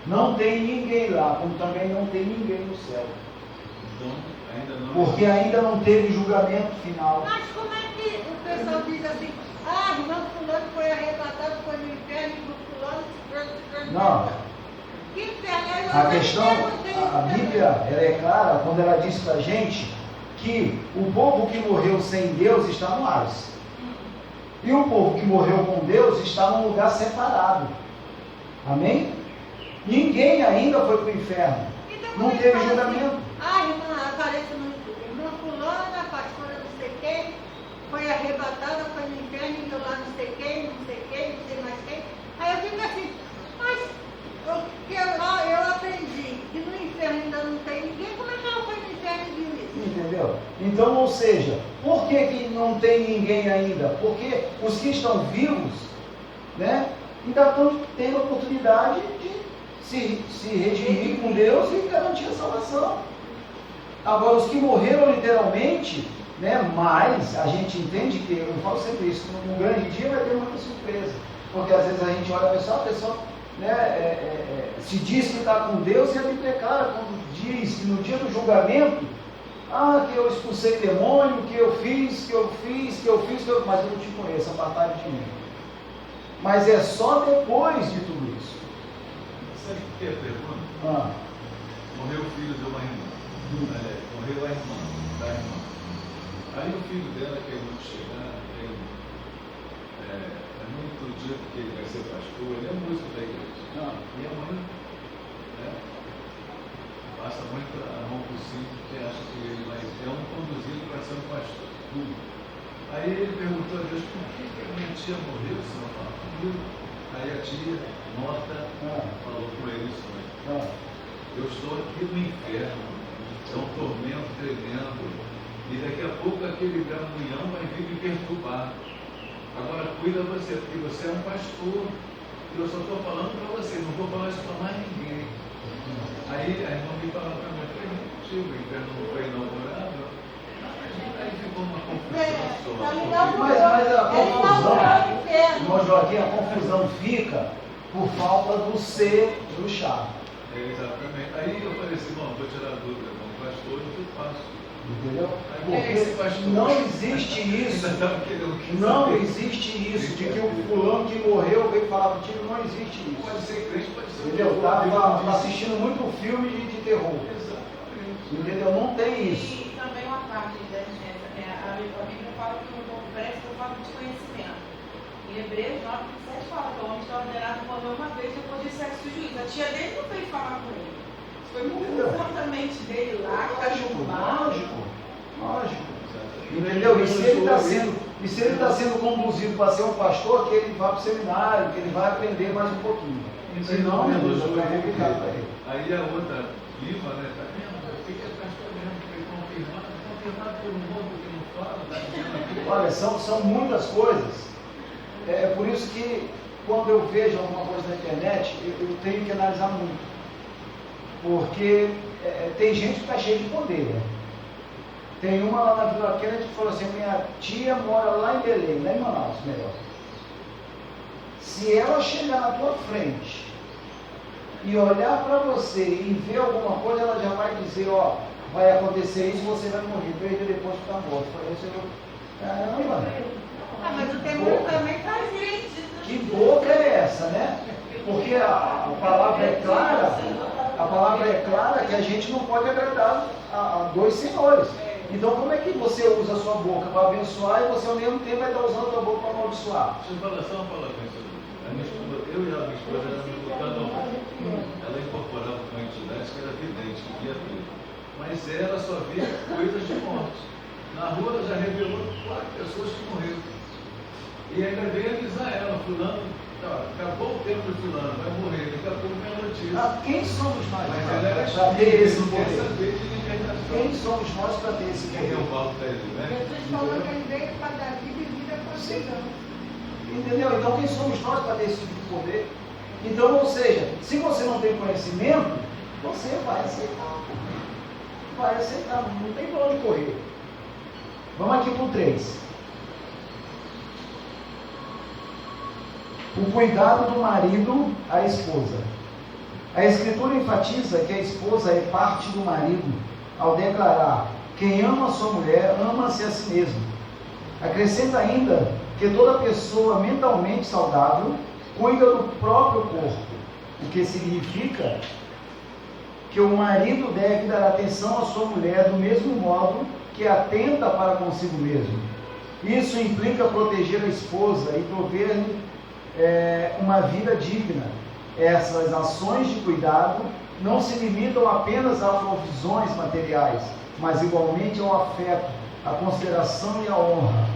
Não tem ninguém lá, como também não tem ninguém no céu. Então, ainda não. Porque ainda não teve julgamento final. Mas como é que o pessoal diz assim, irmão fulano foi arrebatado, foi no inferno, e fulano... Não. Que inferno? A questão, a Bíblia, ela é clara quando ela diz pra gente que o povo que morreu sem Deus está no Hades. E o povo que morreu com Deus está num lugar separado. Amém? Ninguém ainda foi para o inferno. Então, não teve julgamento. Assim, irmã, aparece no irmã fulana, pastora não sei quem, foi arrebatada, foi no inferno, indo lá não sei quem, não sei mais quem. Aí eu digo assim, mas eu aprendi que no inferno ainda não tem ninguém, como é que ela foi no inferno e viu isso? Entendeu? Então, ou seja, por que não tem ninguém ainda? Porque os que estão vivos, né, ainda estão tendo a oportunidade de se redimir com Deus e garantir a salvação. Agora, os que morreram literalmente, né, mas a gente entende que, eu falo sempre isso, num grande dia vai ter muita surpresa. Porque às vezes a gente olha a pessoa né, se diz que está com Deus e a Bíblia é clara, quando diz que no dia do julgamento, que eu expulsei demônio, que eu fiz, mas eu não te conheço, apartai de mim. Mas é só depois de tudo isso. Sabe o que é a pergunta? Morreu o filho de uma irmã. Morreu a irmã, da irmã. Aí o filho dela querendo chegar, é muito dito que ele vai ser pastor, ele é músico da igreja. E a mãe passa muito a mão por cima, porque acha que ele vai ser conduzido para ser um pastor. Aí ele perguntou a Deus, por que a minha tia morreu, senhor? Aí a tia, morta, falou com ele isso. Eu estou aqui no inferno, é um tormento tremendo, e daqui a pouco aquele gramunhão vai vir me perturbar. Agora cuida você, porque você é um pastor, e eu só estou falando para você, não vou falar isso para mais ninguém. Aí a irmã me falou para mim, o inferno não foi inaugurado, aí ficou uma confusão só. Mas a confusão, irmão Joaquim, a confusão fica por falta do ser do chá. Exatamente. Aí eu falei assim, bom, vou tirar a dúvida com o pastor, eu faço. Entendeu? Porque não existe isso. Não existe isso de que o fulano que morreu veio falar contigo, não existe isso. Pode ser crente, pode ser. Entendeu? Tá assistindo muito filme de terror. Exatamente. Entendeu? Não tem isso. E também uma parte da licença, a Bíblia fala que um pouco parece que eu falo de conhecimento. Em Hebreus 9:7 fala que o homem está ordenado a morrer uma vez depois de sexo juízo. A tia dele não veio falar com ele. Foi muito fortemente dele lá, que está julgado. Lógico. Entendeu? E se ele está sendo conduzido para ser um pastor, que ele vá para o seminário, que ele vai aprender mais um pouquinho. Senão, meu Deus, vai complicado para ele. Aí a outra viva, né? Tá vendo? O que é pastor mesmo? Porque confirmado por um mundo que não fala, tá dizendo aqui. Olha, são muitas coisas. É por isso que quando eu vejo alguma coisa na internet, eu tenho que analisar muito. Porque tem gente que está cheia de poder. Né? Tem uma lá na Vila Kennedy que falou assim, minha tia mora lá em Belém, lá em Manaus, melhor. Se ela chegar na tua frente e olhar para você e ver alguma coisa, ela já vai dizer, vai acontecer isso, você vai morrer, 3 dias depois está morto. Eu falei, caramba. Mas o temor também faz isso. Que boca é essa, né? Porque a palavra é clara que a gente não pode agradar a dois senhores. Então como é que você usa a sua boca para abençoar e você ao mesmo tempo vai estar usando a sua boca para amaldiçoar? Deixa eu falar só uma palavra com isso. Eu e a minha esposa éramos lutando. Ela incorporava uma entidade que era vidente, que via tudo. Mas ela só via coisas de morte. Na rua ela já revelou 4 pessoas que morreram. E ainda veio avisar ela, fulano, acabou o tempo de fulano, vai morrer, daqui a pouco vem a notícia. Quem somos nós para ter esse poder? Quem somos nós para ter esse poder? Eu falo para ele, né? Jesus falou que ele veio para dar vida e vida com abundância. Entendeu? Então quem somos nós para ter esse tipo de poder? Então, ou seja, se você não tem conhecimento, você vai aceitar. Vai aceitar, não tem para onde correr. Vamos aqui para o 3. O cuidado do marido à esposa. A Escritura enfatiza que a esposa é parte do marido ao declarar: quem ama a sua mulher, ama-se a si mesmo. Acrescenta ainda que toda pessoa mentalmente saudável cuida do próprio corpo, o que significa que o marido deve dar atenção à sua mulher do mesmo modo que atenta para consigo mesmo. Isso implica proteger a esposa e prover-lhe uma vida digna. Essas ações de cuidado não se limitam apenas a provisões materiais, mas igualmente ao afeto, à consideração e à honra,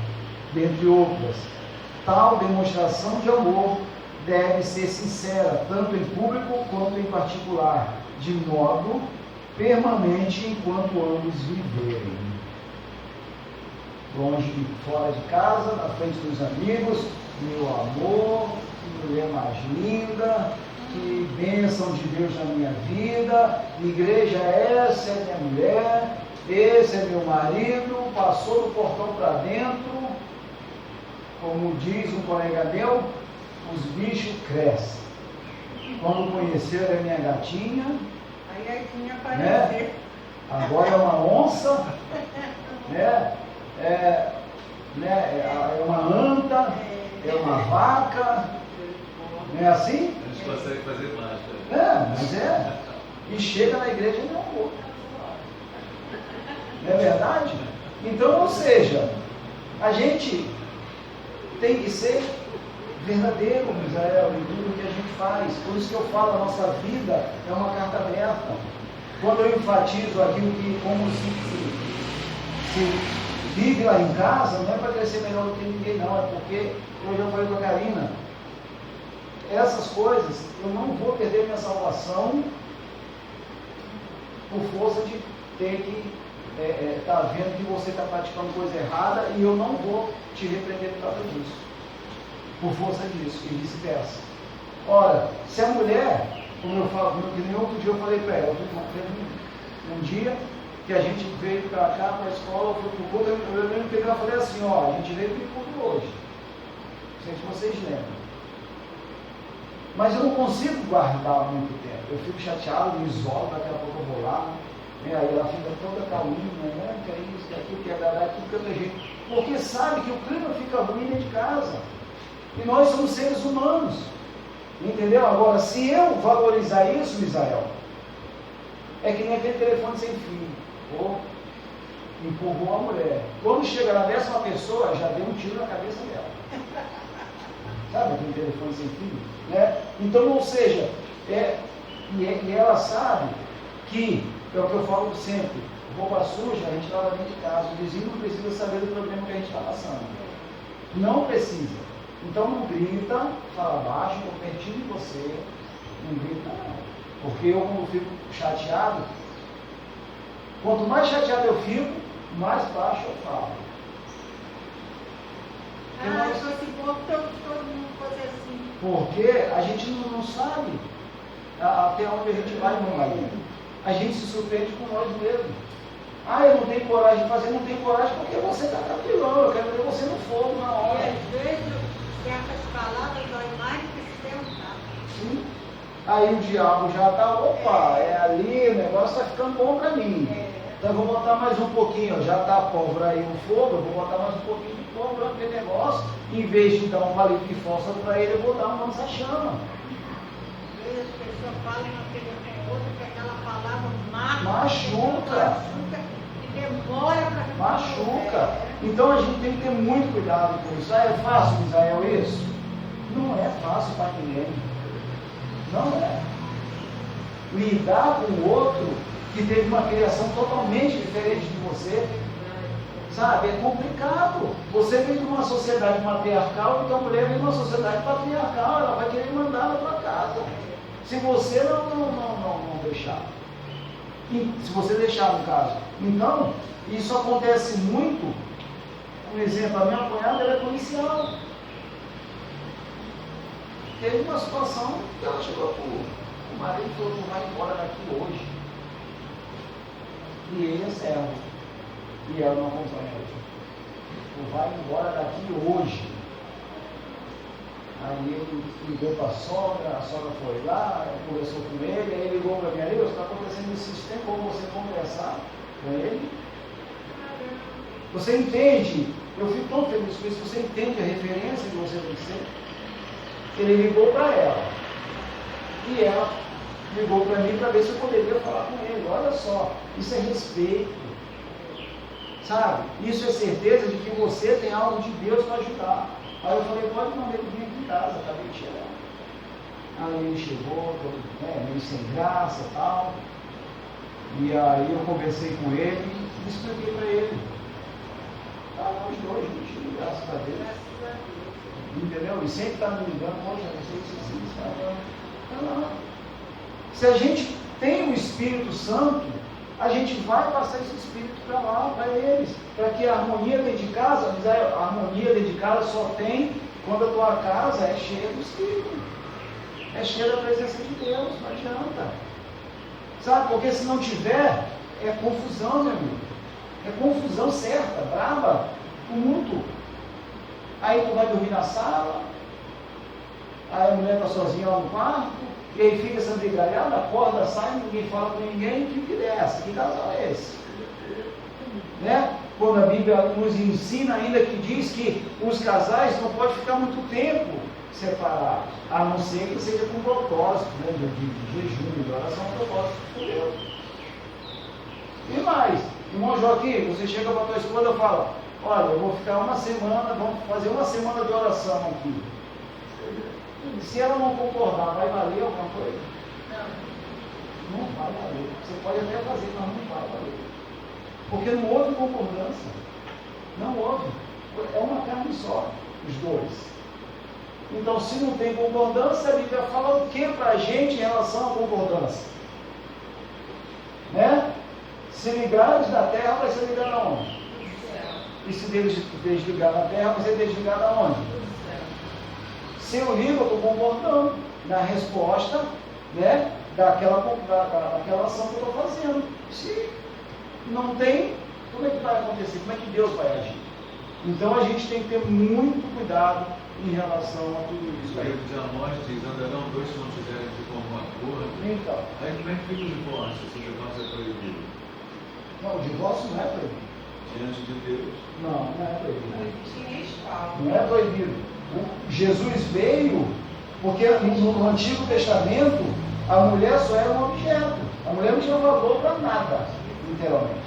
dentre outras. Tal demonstração de amor deve ser sincera, tanto em público quanto em particular, de modo permanente enquanto ambos viverem. Longe, fora de casa, na frente dos amigos, meu amor, que mulher mais linda, que bênção de Deus na minha vida, igreja, essa é minha mulher, esse é meu marido, passou do portão para dentro, como diz um colega meu, os bichos crescem. Quando conheceram a minha gatinha, Aí tinha aparecer. Agora é uma onça, né? É uma anta, é uma vaca, não é assim? A gente consegue fazer mais, né? Mas é. E chega na igreja e não vou. Não é verdade? Então, ou seja, a gente tem que ser verdadeiro, Israel, em tudo que a gente faz. Por isso que eu falo, a nossa vida é uma carta aberta. Quando eu enfatizo aquilo que como se vive lá em casa, não é para crescer melhor do que ninguém, não. É porque, eu já falei com a Karina, essas coisas, eu não vou perder minha salvação por força de ter que estar vendo que você está praticando coisa errada e eu não vou te repreender por causa disso, por força disso, e vice-versa. Ora, se a mulher, como eu falo, que nem outro dia eu falei para ela, um dia que a gente veio para cá, para a escola, eu fui para o culto, eu lembro que eu falei assim, ó, a gente veio para o culto hoje, não sei se vocês lembram. Mas eu não consigo guardar muito tempo. Eu fico chateado, me isolo, daqui a pouco eu vou lá, né? Aí ela fica toda calminha, né? Que é isso, que é aquilo, que é dar aquilo, que é jeito. Porque sabe que o clima fica ruim dentro de casa. E nós somos seres humanos. Entendeu? Agora, se eu valorizar isso, Misael, é que nem aquele telefone sem fio. Ou empurrou a mulher. Quando chega na 10ª pessoa, já deu um tiro na cabeça dela. Sabe aquele telefone sem fio? Né? Então, ou seja, e ela sabe que, é o que eu falo sempre, roupa suja a gente lava dentro de casa, o vizinho não precisa saber do problema que a gente está passando. Não precisa. Então não grita, fala baixo, estou pertinho de você, não grita não. Porque eu, quando fico chateado, quanto mais chateado eu fico, mais baixo eu falo. Se fosse pouco, todo mundo fosse assim. Porque a gente não sabe até onde a gente vai no marido. A gente se surpreende com nós mesmos. Eu não tenho coragem de fazer, não tenho coragem porque você está tranquilão, eu quero ver você no fogo na hora. E às vezes certas palavras dói mais do que se pensar. Sim. Aí o diabo já está, ali, o negócio está ficando bom para mim. Então eu vou botar mais um pouquinho, já está a pólvora aí no fogo, eu vou botar mais um pouquinho de pólvora naquele negócio, em vez de dar um palito de fósforo para ele, eu vou dar um lança-chama. Às vezes as pessoas falam naquele outro que aquela palavra machuca. E demora para machuca. Então a gente tem que ter muito cuidado com isso. É fácil, Israel, isso? Não é fácil para ninguém. Não é. Lidar com o outro que teve uma criação totalmente diferente de você, sabe? É complicado. Você vem de uma sociedade matriarcal, então a mulher vem de uma sociedade patriarcal, ela vai querer mandar na tua casa. Se você não deixar. Se você deixar, no caso. Então, isso acontece muito. Um exemplo, a minha cunhada ela é policial. Teve uma situação que ela chegou para o marido e falou: tu vai embora daqui hoje. E ele é servo. E ela não acompanha ele. Tu vai embora daqui hoje. Aí ele ligou para a sogra foi lá, conversou com ele, aí ele ligou para mim: está acontecendo isso, tem como você conversar com ele? Você entende? Eu fico tão feliz com isso. Você entende a referência que você tem que ser? Ele ligou para ela. E ela ligou para mim para ver se eu poderia falar com ele. Olha só, isso é respeito. Sabe? Isso é certeza de que você tem algo de Deus para ajudar. Aí eu falei: pode mandar ele vir aqui em casa, acabei de chegar. Aí ele chegou, meio sem graça e tal. E aí eu conversei com ele e expliquei para ele. Nós dois, gente, graças a Deus. Entendeu? E sempre está me ligando: hoje eu não sei se isso. Se a gente tem o Espírito Santo, a gente vai passar esse Espírito para lá, para eles, para que a harmonia dentro de casa, a harmonia dentro de casa só tem quando a tua casa é cheia do Espírito, é cheia da presença de Deus, não adianta. Sabe, porque se não tiver, é confusão, meu amigo. É confusão certa, brava, tumulto. Aí tu vai dormir na sala, aí a mulher está sozinha lá no quarto, E aí fica essa brigalhada, acorda, sai, ninguém fala com ninguém, que vida é essa? Que casal é esse? Né? Quando a Bíblia nos ensina ainda que diz que os casais não podem ficar muito tempo separados, a não ser que seja com propósito, né? de jejum, de oração, propósito com Deus. E mais, irmão Joaquim, você chega para a tua esposa e fala, olha, eu vou ficar uma semana, vamos fazer uma semana de oração aqui. Se ela não concordar, vai valer alguma coisa? Não vai valer. Você pode até fazer, mas não vai valer. Porque não houve concordância. Não houve. É uma carne só, os dois. Então, se não tem concordância, a Bíblia fala o que para a gente em relação à concordância? Né? Se ligares da terra, vai ser ligado aonde? E se desligar da terra, vai ser desligado aonde? Se eu ligo, eu estou concordando na resposta, né, daquela ação que eu estou fazendo. Se não tem, como é que vai acontecer? Como é que Deus vai agir? Então a gente tem que ter muito cuidado em relação a tudo isso. O livro de Amós diz, andarão dois se não tiverem de comum acordo. Então. Aí como é que fica o divórcio, se o divórcio é proibido? Não, o divórcio não é proibido. Diante de Deus. Não é proibido. Não é proibido. Jesus veio, porque no Antigo Testamento a mulher só era um objeto. A mulher não tinha valor para nada, literalmente.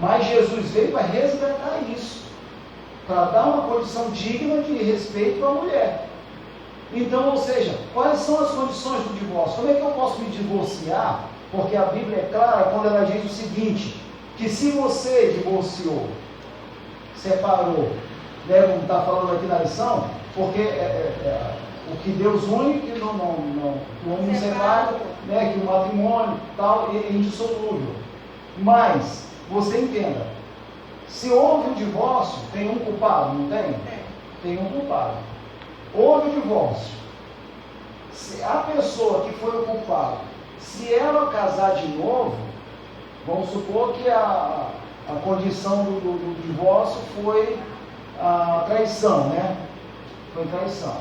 Mas Jesus veio para resgatar isso, para dar uma condição digna de respeito à mulher. Então, ou seja, quais são as condições do divórcio? Como é que eu posso me divorciar? Porque a Bíblia é clara quando ela diz o seguinte, que se você divorciou, separou, né, como está falando aqui na lição, porque o que Deus une, que o homem separa, né, que o matrimônio tal, é indissolúvel. Mas, você entenda, se houve um divórcio, tem um culpado, não tem? Tem um culpado. Houve o divórcio. Se a pessoa que foi o culpado, se ela casar de novo, vamos supor que a condição do divórcio foi a traição, né? Foi traição.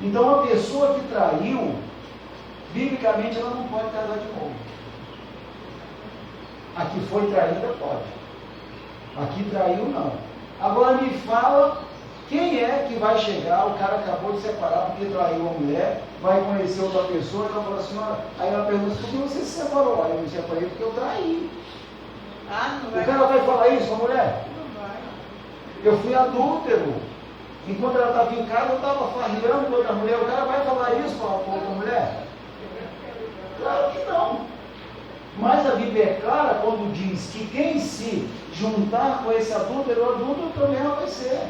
Então a pessoa que traiu, biblicamente ela não pode casar de novo. A que foi traída pode. A que traiu não. Agora me fala quem é que vai chegar, o cara acabou de separar porque traiu a mulher, vai conhecer outra pessoa e ela fala assim, aí ela pergunta, por que você se separou? Aí eu me separei porque eu traí. O cara vai falar isso com a mulher? Não vai. Eu fui adúltero. Enquanto ela estava em casa, eu estava farreando com outra mulher. O cara vai falar isso com outra mulher? Claro que não. Mas a Bíblia é clara quando diz que quem se juntar com esse adúltero, o adúltero também vai ser.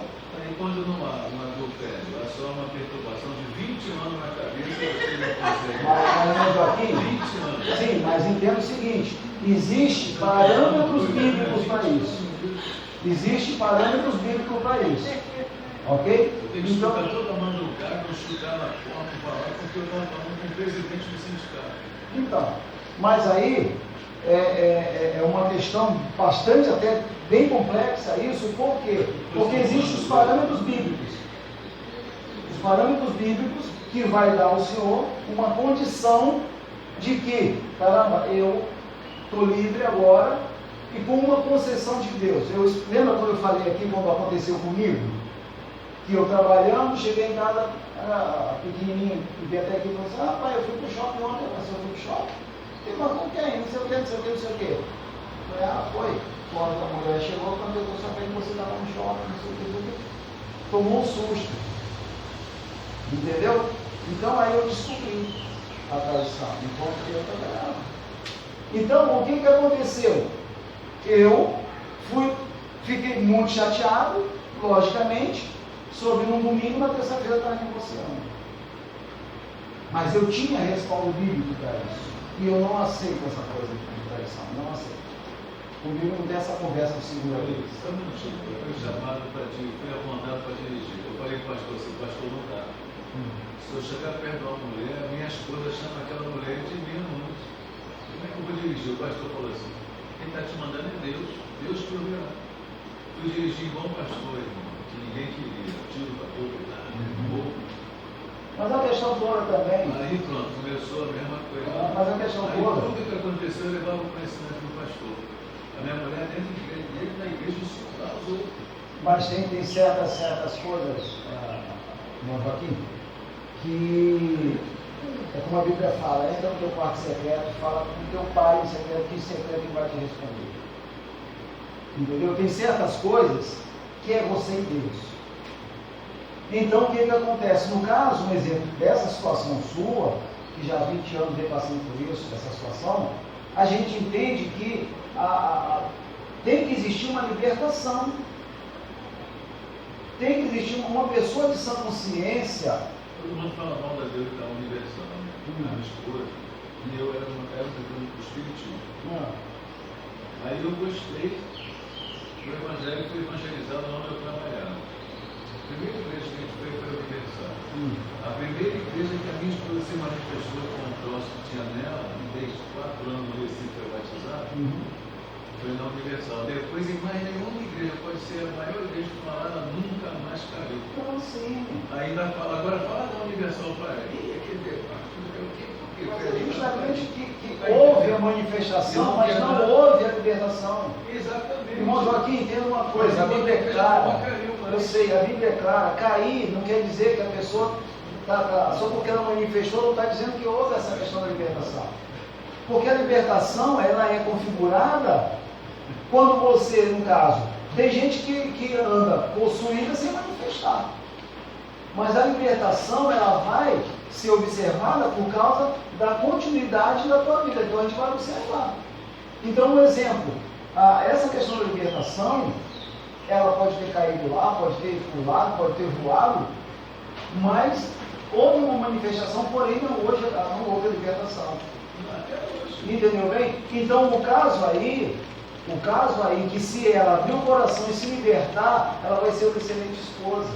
Aí quando no adultério, é só uma perturbação de 20 anos na cabeça, você não consegue. Mas 20 anos. Sim, mas entenda o seguinte, existe parâmetros bíblicos para isso. Existe parâmetros bíblicos para isso. Ok? Eu tenho que escutar toda a mão do cara, eu chutar na porta e falar, porque eu estava falando com o presidente do sindicato. Então, mas aí é uma questão bastante, até bem complexa isso, por quê? Porque existem os parâmetros bíblicos. Os parâmetros bíblicos que vai dar ao Senhor uma condição de que, caramba, eu estou livre agora e com uma concessão de Deus. Lembra quando eu falei aqui, quando aconteceu comigo? Que eu trabalhando, cheguei em casa, pequenininho, e veio até aqui e falou assim, pai, eu fui para o shopping ontem, eu fui para o shopping. Mas com quem? Não sei o que, não sei o que, não sei o que. Eu falei, foi. Quando a mulher chegou, quando eu sabia que você estava no shopping, não sei o que. Tomou um susto. Entendeu? Então aí eu descobri a traição, enquanto eu trabalhava. Então, o que aconteceu? Eu fiquei muito chateado, logicamente, sobre um domingo, na terça-feira eu estava negociando. Mas eu tinha respaldo bíblico para isso. E eu não aceito essa coisa de traição, não aceito. Comigo não tem essa conversa de segunda vez. Só um minutinho, eu fui chamado para dirigir, fui apontado para dirigir. Eu falei com o pastor, se o pastor não está. Se eu chegar perto de uma mulher, a minha esposa chama aquela mulher de menos. Como é que eu vou dirigir? O pastor falou assim, quem está te mandando é Deus. Deus proverá. Fui dirigir igual um pastor, irmão, que ninguém queria. Tiro para todo lado, morro. Mas a questão toda também. Aí pronto, começou a mesma coisa. Mas a questão Aí toda. tudo que aconteceu eu levava o conhecimento do pastor. A minha mulher dentro de igreja, dentro da igreja insultava os outros. Mas tem certas coisas, meu Joaquim, que é como a Bíblia fala, entra no teu quarto secreto, fala com o teu pai em secreto, que secreto ele vai te responder. Entendeu? Tem certas coisas que é você e Deus. Então o que acontece? No caso, um exemplo dessa situação sua, que já há 20 anos vem passando por isso, dessa situação, a gente entende que tem que existir uma libertação. Tem que existir uma pessoa de sã consciência. Todo mundo fala mal da Deus da universal, né? A minha esposa, e eu era do espiritismo. Aí eu gostei do evangelho e fui evangelizado onde eu trabalhava. A primeira igreja que a gente foi a Universal. A primeira igreja que a minha esposa se manifestou com o troço que tinha nela, desde 4 anos no Recife foi batizado, foi na Universal. Depois, em mais nenhuma igreja, pode ser a maior igreja falada, nunca mais caiu. Então, sim. Ainda fala, agora fala da Universal para aí, aquele debate, o que? Justamente que houve a manifestação, mas não houve a libertação. Exatamente. Irmão Joaquim, entenda uma coisa, a Bíblia é clara. Eu sei, a Bíblia é clara. Cair não quer dizer que a pessoa, só porque ela manifestou, não está dizendo que houve essa questão da libertação. Porque a libertação, ela é configurada quando você, no caso, tem gente que anda possuída sem manifestar. Mas a libertação, ela vai ser observada por causa da continuidade da tua vida. Então a gente vai observar. Então, um exemplo, essa questão da libertação, ela pode ter caído lá, pode ter pulado, pode ter voado, mas houve uma manifestação, porém não houve a libertação. Entendeu bem? Então, o caso aí, que se ela abrir o coração e se libertar, ela vai ser uma excelente esposa.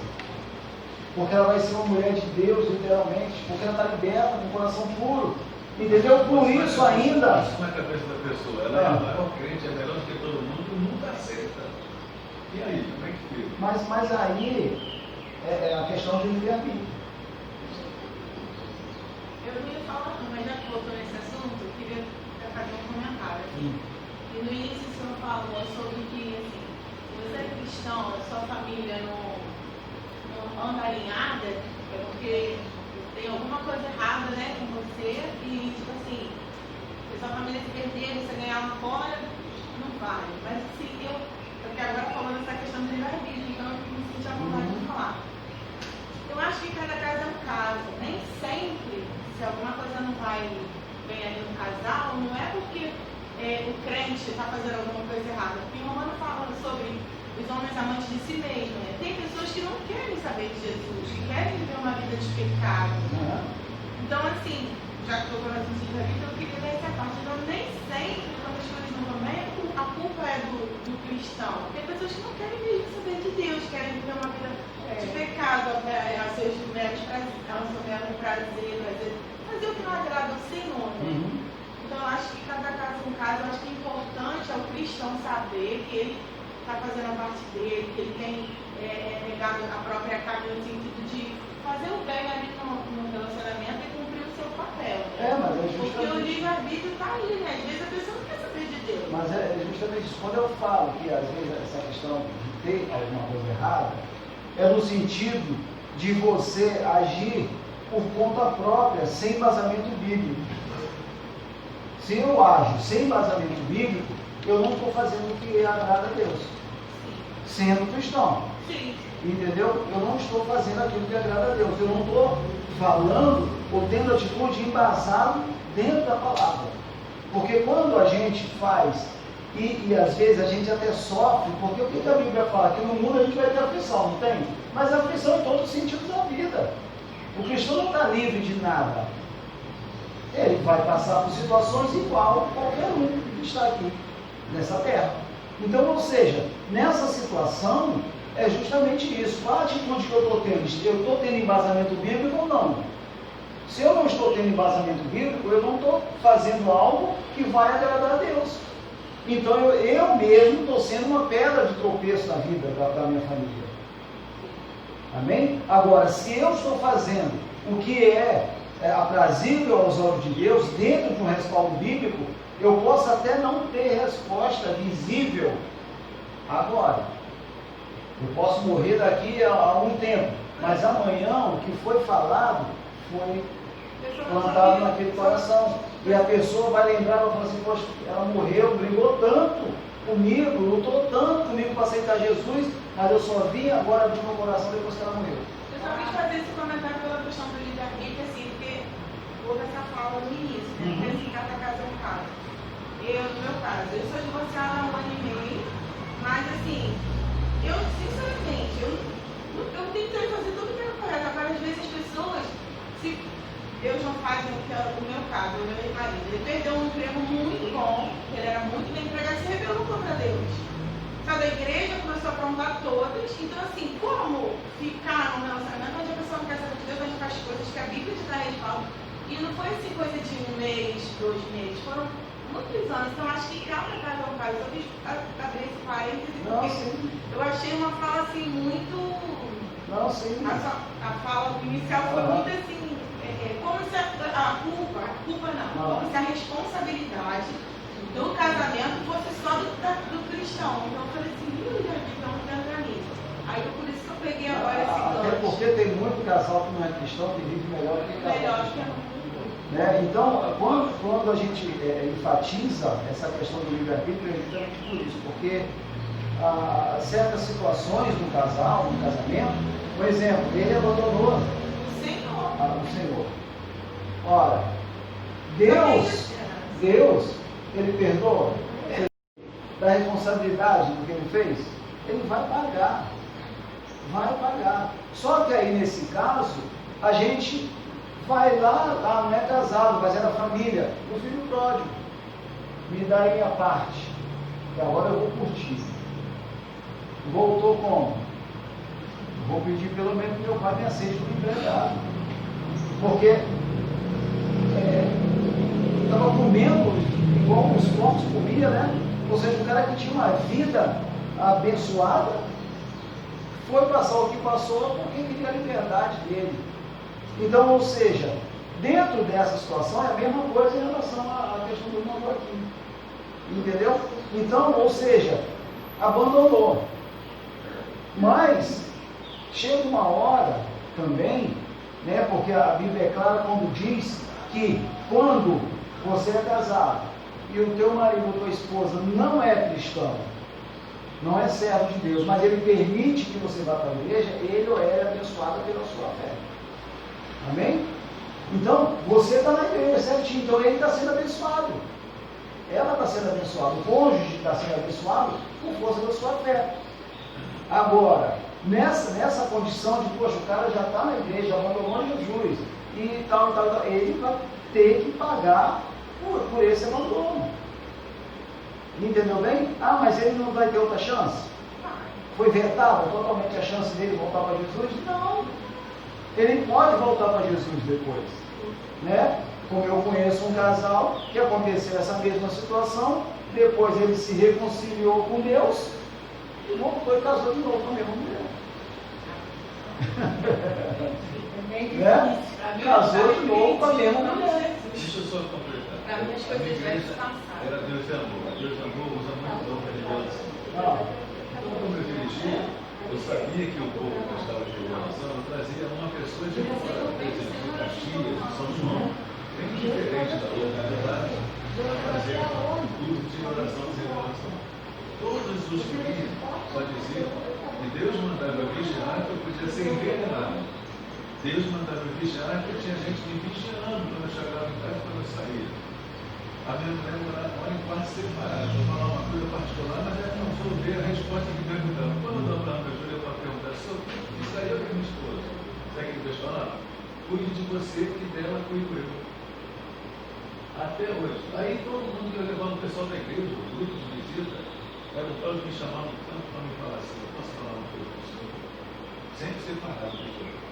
Porque ela vai ser uma mulher de Deus, literalmente, porque ela está liberta, com o coração puro. Entendeu? Por isso ainda. Isso na cabeça da pessoa. Ela é a maior crente, é melhor do que todo mundo, nunca aceita. E aí, como é que fica? Mas aí é a questão de livre-arbítrio. Eu não ia falar, mas já que voltou nesse assunto, eu queria fazer um comentário. E no início o senhor falou sobre que, assim, se você é cristão, a sua família não anda alinhada, é porque tem alguma coisa errada, né, com você, e tipo assim, se sua família se perder, você ganhar uma fora, não vale. Mas assim, porque agora falando essa questão de livre-arbítrio, então eu me senti à vontade de falar. Eu acho que cada caso é um caso. Nem sempre, se alguma coisa não vai bem ali no casal, não é porque o crente está fazendo alguma coisa errada. Porque o Romano fala sobre os homens amantes de si mesmos, né? Tem pessoas que não querem saber de Jesus, que querem viver uma vida de pecado. Então, assim, já que estou falando assim da vida, eu queria ver essa parte. Então, nem sempre, quando as coisas não vão bem, a culpa é do cristão. Tem pessoas que não querem saber de Deus, querem viver uma vida de pecado, aos seus meros prazer, fazer o que não agrada ao Senhor, né? Então, eu acho que cada caso é um caso. Eu acho que é importante ao cristão saber que ele está fazendo a parte dele, que ele tem negado a própria carne no sentido de fazer o bem ali no relacionamento e cumprir o seu papel. Né? Mas é justamente... Porque o livre-arbítrio está ali, né? Às vezes a pessoa não quer saber de Deus. Mas é justamente isso. Quando eu falo que às vezes essa questão de ter alguma coisa errada, é no sentido de você agir por conta própria, sem embasamento bíblico. Se eu ajo sem embasamento bíblico, eu não estou fazendo o que agrada a Deus. Sendo cristão. Sim. Entendeu? Eu não estou fazendo aquilo que agrada a Deus. Eu não estou falando ou tendo atitude embasado dentro da palavra. Porque quando a gente faz, e às vezes a gente até sofre, porque o que a Bíblia fala? Que no mundo a gente vai ter aflição, não tem? Mas a aflição em todos os sentidos da vida. O cristão não está livre de nada. Ele vai passar por situações igual a qualquer um que está aqui nessa terra. Então, ou seja, nessa situação é justamente isso. Qual a atitude que eu estou tendo? Eu estou tendo embasamento bíblico ou não? Se eu não estou tendo embasamento bíblico, eu não estou fazendo algo que vai agradar a Deus. Então eu mesmo estou sendo uma pedra de tropeço na vida da minha família. Amém? Agora, se eu estou fazendo o que é aprazível aos olhos de Deus, dentro de um respaldo bíblico, eu posso até não ter resposta visível agora. Eu posso morrer daqui a um tempo, mas amanhã o que foi falado foi plantado naquele coração. E a pessoa vai lembrar, vai falar assim, poxa, ela morreu, brigou tanto comigo, lutou tanto comigo para aceitar Jesus, mas eu só vi agora do meu coração depois que ela morreu. Eu só quis fazer esse comentário pela questão do livre-arbítrio, assim, porque houve essa fala no início, né? Que assim, cada caso é um caso. Eu, no meu caso, eu sou divorciada há 1 ano e meio, mas assim, eu, sinceramente, eu tentei fazer tudo que era correto. Agora, às vezes, as pessoas, se Deus não faz o que é o meu caso, o meu ex-marido, ele perdeu um emprego muito bom, ele era muito bem empregado, se rebelou contra Deus. Saiu da igreja, começou a aprontar todas. Então, assim, como ficar num relacionamento onde a pessoa não quer saber de Deus, onde faz coisas que a Bíblia te dá respaldo? E não foi assim coisa de 1 mês, 2 meses, foram muitos anos. Então, acho que cada caso é um caso. Eu quis abrir esse parênteses porque eu achei uma fala assim muito. Não, sim. A fala inicial foi muito assim. Como se a culpa não, como se a responsabilidade do casamento fosse só do cristão. Então eu falei assim, então não entra nisso. Aí por isso que eu peguei agora esse gancho. Até porque tem muito casal que não é cristão que vive melhor do que casal. Melhor que né? Então, quando a gente enfatiza essa questão do livre-arbítrio, é justamente por isso, porque certas situações do casal, do casamento, por exemplo, ele abandonou o Senhor. Ora, Deus, ele perdoa da responsabilidade do que ele fez, ele vai pagar. Só que aí, nesse caso, a gente vai lá, não é casado, mas é da família, o filho pródigo, me dá aí a parte, e agora eu vou curtir. Voltou como? Vou pedir pelo menos que meu pai me aceite como empregado. Porque estava comendo igual os porcos comiam, né? Ou seja, o cara que tinha uma vida abençoada foi passar o que passou porque queria a liberdade dele. Então, ou seja, dentro dessa situação é a mesma coisa em relação à questão do irmão aqui. Entendeu? Então, ou seja, abandonou. Mas chega uma hora também, né, porque a Bíblia é clara quando diz que quando você é casado e o teu marido ou tua esposa não é cristão, não é servo de Deus, mas ele permite que você vá para a igreja, ele ou ela é abençoado pela sua fé. Amém? Então, você está na igreja, certinho, então ele está sendo abençoado. Ela está sendo abençoada, o cônjuge está sendo abençoado por força da sua fé. Agora, nessa condição de, poxa, o cara já está na igreja, abandonou Jesus, e tal, ele vai ter que pagar por esse abandono. Entendeu bem? Mas ele não vai ter outra chance? Foi vetada totalmente a chance dele voltar para Jesus? Não. Ele pode voltar para Jesus depois. Né? Como eu conheço um casal que aconteceu essa mesma situação, depois ele se reconciliou com Deus e voltou e casou de novo com a mesma mulher. Né? Casou de novo com a mesma mulher. Deixa eu só completar. Para mim, as coisas devem passar. Era Deus é amor. Deus é amor usa muito dom religioso. Quando eu me dirigi, eu sabia que o povo que estava de oração trazia uma pessoa de fora, por exemplo, de Caxias, de São João, bem diferente da localidade, para fazer um culto de oração sem oração. Todos os que vinham só diziam que Deus mandava vigiar que eu podia ser envenenado. Deus mandava vigiar que tinha gente me vigiando quando eu chegava em casa e quando eu saía. A minha mulher mora em quarto separado. Vou falar uma coisa particular, mas ela não vou ver a resposta que Deus me dá. Quando eu dou para a Júlia para perguntar sobre isso aí, eu e minha esposa. Sabe o que Deus falava? Cuide de você, que dela cuido eu. Até hoje. Aí todo mundo que eu levava o pessoal da igreja, o grupo de visita, era o tal de me chamar no canto para me falar assim, eu posso falar uma coisa para o senhor? Sempre separado do senhor.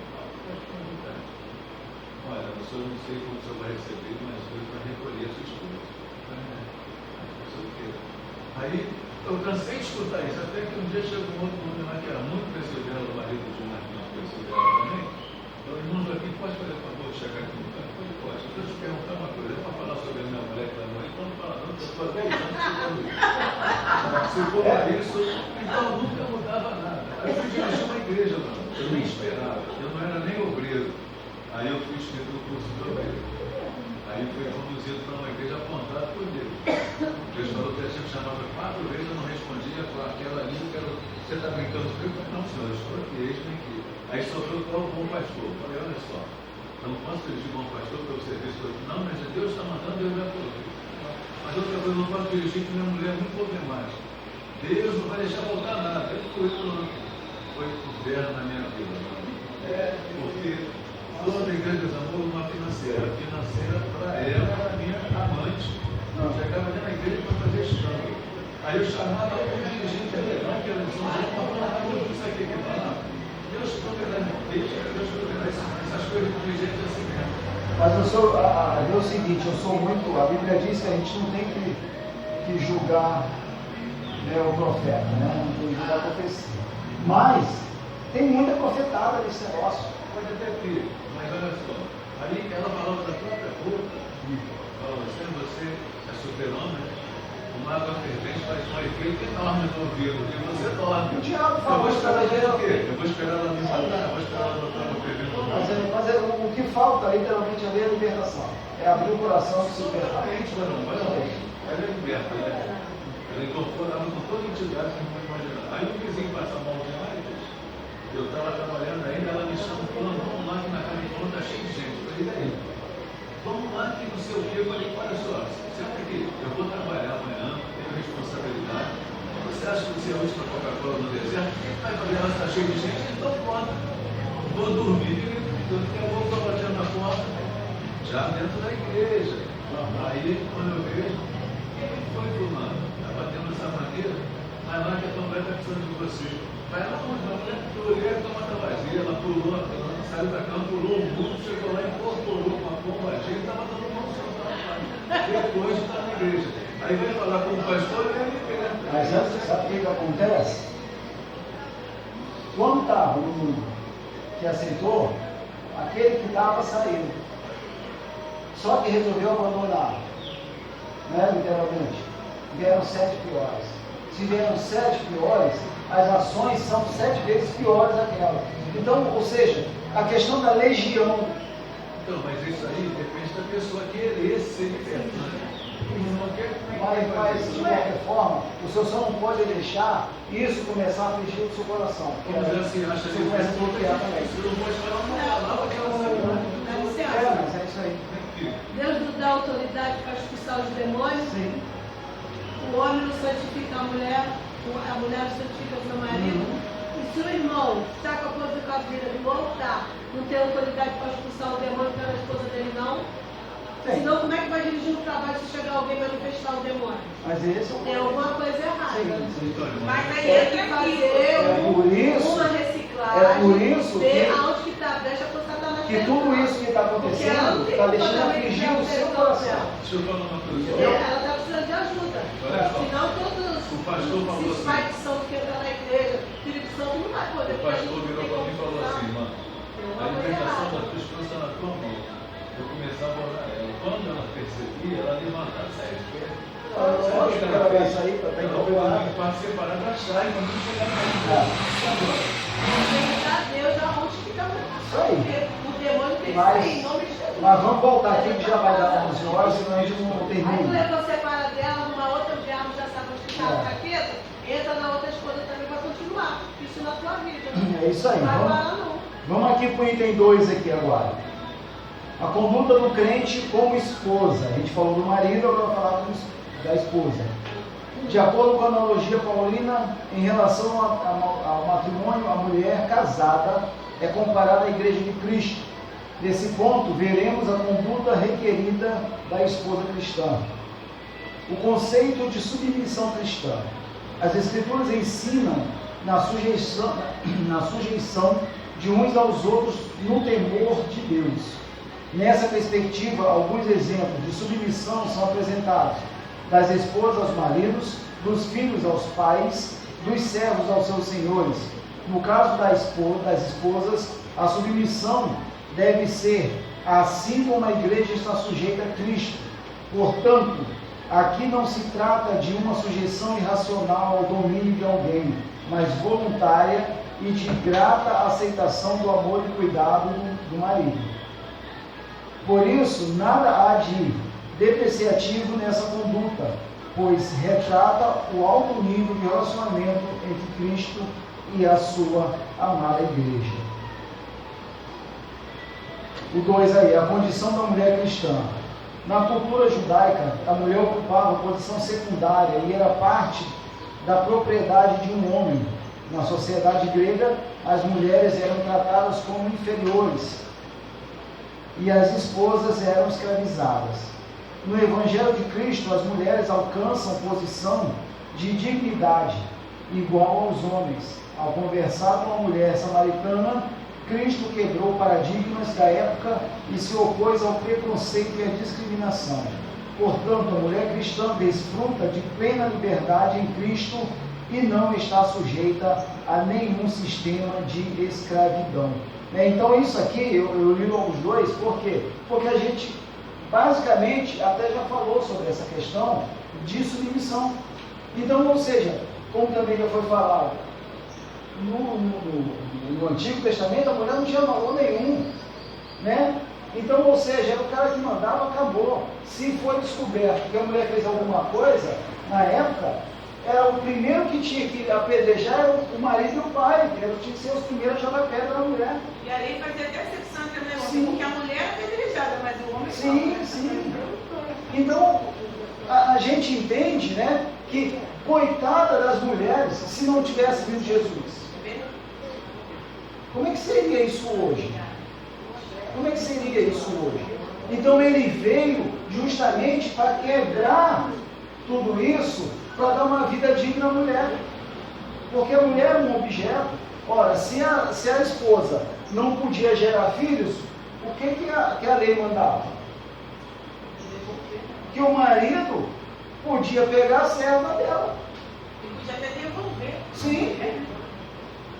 Olha, o senhor não sei como o senhor vai receber, mas Deus vai recolher a sua esposa. Aí eu cansei de escutar isso, até que um dia chegou um outro homem lá que era muito perseverado, o marido de uma pessoa dela também. Então, irmãos, mim, pode fazer o favor de chegar aqui no canto? Pode. Deixa eu te perguntar uma coisa. É para falar sobre a minha mulher que está morrendo? Então não fala não, eu estou há 10 anos falando isso. Se for para isso, então nunca mudava nada. Aí eu fui dirigir uma igreja, mano. Eu nem esperava. Eu não era nem obreiro. Aí eu fui inscrito no curso de obreiro. Aí fui conduzido para uma igreja apontada por Deus. Deus falou que a gente chamava 4 vezes, eu não respondia com aquela língua que era, você está brincando comigo? Não, senhor, eu estou aqui, eis-me aqui. Aí sobrou qual o bom pastor. Eu falei, olha só, eu não posso dirigir bom pastor pelo serviço do não, mas Deus está mandando, eu já coloquei. Mas outra coisa, eu não posso dirigir porque minha mulher é muito problemática. Deus não vai deixar voltar nada. Ele foi inferno na minha vida. Porque toda igreja de amor uma financeira. A financeira para ela era minha amante. Não, chegava dentro da igreja para fazer escândalo. Aí eu chamava o dirigente legal, que era de São João, para falar tudo isso aqui que falava. Deus proverá essas coisas com dirigente assim mesmo. Mas eu sou, é o seguinte, eu sou muito, a Bíblia diz que a gente não tem que julgar, né, o profeta, né? Não tem que julgar a profecia. Mas tem muita profetada nesse negócio. Pode até ter, mas olha só, aí ela falava da própria boca, falava assim, você é super-homem, uma água fervente faz um efeito enorme no ouvido, e você dorme. O diabo Eu fala vou esperar isso. ela o quê? Eu vou esperar ela me matar, eu vou esperar ela botar uma fervente no ouvido. Mas o que falta, literalmente, é a libertação. É abrir o coração e se libertar. Ela é liberta, né? Ela incorporava com toda a entidade que não pode imaginar. Aí o vizinho passa mal demais, eu estava trabalhando ainda, ela me chama, falando, vamos lá que na casa de está cheio de gente. Eu falei, e aí? Vamos lá que não sei o quê. Eu falei, olha só, sempre que eu vou trabalhar amanhã, tenho responsabilidade. Você acha que você é a última Coca-Cola no deserto? Quem vai fazer? Ela está cheia de gente, então pronto. Vou dormir, daqui a pouco estou batendo na porta, já dentro da igreja. Aí, quando eu vejo, quem foi fulano? Está batendo dessa maneira? Vai lá que a tua mulher está precisando de você. Vai lá, eu olhei, a cama está vazia, ela pulou, saiu da cama, pulou o mundo, chegou lá e incorporou com a pomba cheia e estava dando mão soltar. Depois está na igreja. Aí vai falar com o pastor e ele pega. Mas antes, sabe o que acontece? Quando estava no mundo que aceitou, aquele que estava saindo. Só que resolveu abandonar, né, literalmente. Vieram 7 piores. Se vieram 7 piores, as ações são 7 vezes piores daquela. Então, ou seja, a questão da legião. Então, mas isso aí depende da pessoa querer ser liberta. Mas, de qualquer forma, o senhor só não pode deixar isso começar a afligir o seu coração. Como já se acha você começa a bloquear também. Se não pode falar uma palavra que ela sabe. Mas é isso aí. Deus nos dá autoridade para expulsar os demônios. Sim. O homem não santifica a mulher não santifica o seu marido. E se o irmão está com a coisa com a vida de voltar, não tem autoridade para expulsar o demônio pela esposa dele, não. Senão, como é que vai dirigir o trabalho se chegar alguém manifestar o demônio? Mas esse Tem alguma coisa errada. Sim. Mas aí Tem entra que aqui. fazer uma reciclagem, é por isso ver que- aonde que está a brecha para Satanás que entrar. tudo isso que está Porque ela não acontecendo tem está como deixando fazer afligir o seu uma coração. Deixa eu falar uma coisa. Ela está precisando de ajuda. Olha só. Senão todos O pastor falou esses assim. pais que são que entram na igreja, o Espírito Santo não vai poder. O pastor virou para mim e falou assim, mano, a libertação da tua esposa está na tua mão. Eu começava a orar ela. Quando ela percebia, ela levantava, saia de pé. Lógico que ela vai sair para estar Ela incorporada. foi para separar da chave, para não chegar na Tem que dar Deus aonde que está Isso aí. o demônio tem que Mas- sair, em nome de Jesus. Mas vamos voltar aqui que já vai dar 11 horas, senão a gente não Aí tu termina. levou separa dela, numa outra diabo já sabe onde está a fraqueza, entra na outra esposa também para continuar. Isso na tua vida. É isso aí. Não vai Vamos, parar não. vamos aqui para o item 2 aqui agora. A conduta do crente como esposa. A gente falou do marido, agora vou falar da esposa. De acordo com a analogia paulina, em relação ao matrimônio, a mulher casada é comparada à igreja de Cristo. Nesse ponto, veremos a conduta requerida da esposa cristã. O conceito de submissão cristã. As Escrituras ensinam na sujeição de uns aos outros no temor de Deus. Nessa perspectiva, alguns exemplos de submissão são apresentados: das esposas aos maridos, dos filhos aos pais, dos servos aos seus senhores. No caso das esposas, a submissão deve ser assim como a igreja está sujeita a Cristo. Portanto, aqui não se trata de uma sujeição irracional ao domínio de alguém, mas voluntária e de grata aceitação do amor e cuidado do marido. Por isso, nada há de depreciativo nessa conduta, pois retrata o alto nível de relacionamento entre Cristo e a sua amada igreja. O 2 aí, a condição da mulher cristã. Na cultura judaica, a mulher ocupava posição secundária e era parte da propriedade de um homem. Na sociedade grega, as mulheres eram tratadas como inferiores e as esposas eram escravizadas. No Evangelho de Cristo, as mulheres alcançam posição de dignidade igual aos homens. Ao conversar com a mulher samaritana, Cristo quebrou paradigmas da época e se opôs ao preconceito e à discriminação. Portanto, a mulher cristã desfruta de plena liberdade em Cristo e não está sujeita a nenhum sistema de escravidão. Então, isso aqui, eu li logo os dois, por quê? Porque a gente, basicamente, até já falou sobre essa questão de submissão. Então, ou seja, como também já foi falado, no Antigo Testamento a mulher não tinha valor nenhum, né? Então, ou seja, era o cara que mandava, acabou. Se foi descoberto que a mulher fez alguma coisa, na época, era o primeiro que tinha que apedrejar era o marido e o pai, que tinha que ser os primeiros a jogar pedra na mulher. E aí fazia até exceção entre o negócio, porque a mulher é apedrejada, mas o homem sim, não. Sim. Então, a gente entende, né, que coitada das mulheres se não tivesse vindo Jesus. Como é que seria isso hoje? Como é que seria isso hoje? Então ele veio justamente para quebrar tudo isso, para dar uma vida digna à mulher. Porque a mulher é um objeto. Ora, se a esposa não podia gerar filhos, o que a lei mandava? Que o marido podia pegar a serva dela. E podia até devolver. Sim.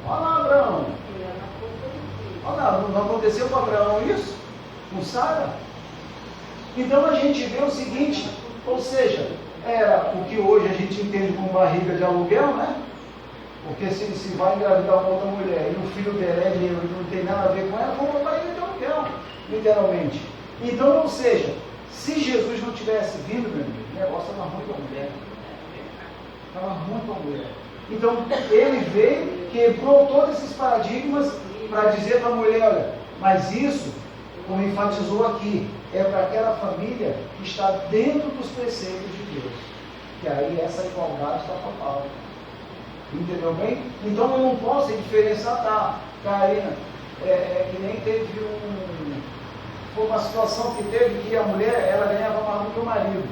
Olha lá, Abraão. Olha lá, não aconteceu com Abraão isso? Com Sara? Então a gente vê o seguinte, ou seja, era o que hoje a gente entende como barriga de aluguel, né? Porque se vai engravidar uma outra mulher e o filho dela é meu e não tem nada a ver com ela, como uma barriga de aluguel, literalmente. Então, ou seja, se Jesus não tivesse vindo, meu amigo, o negócio estava ruim com a mulher. Estava ruim com a mulher. Então, ele veio, quebrou todos esses paradigmas para dizer para a mulher, olha, mas isso, como enfatizou aqui, é para aquela família que está dentro dos preceitos de Deus. Que aí essa igualdade está total. Entendeu bem? Então eu não posso diferenciar, tá, Karina, que nem teve foi uma situação que teve que a mulher, ela ganhava mais do que o marido.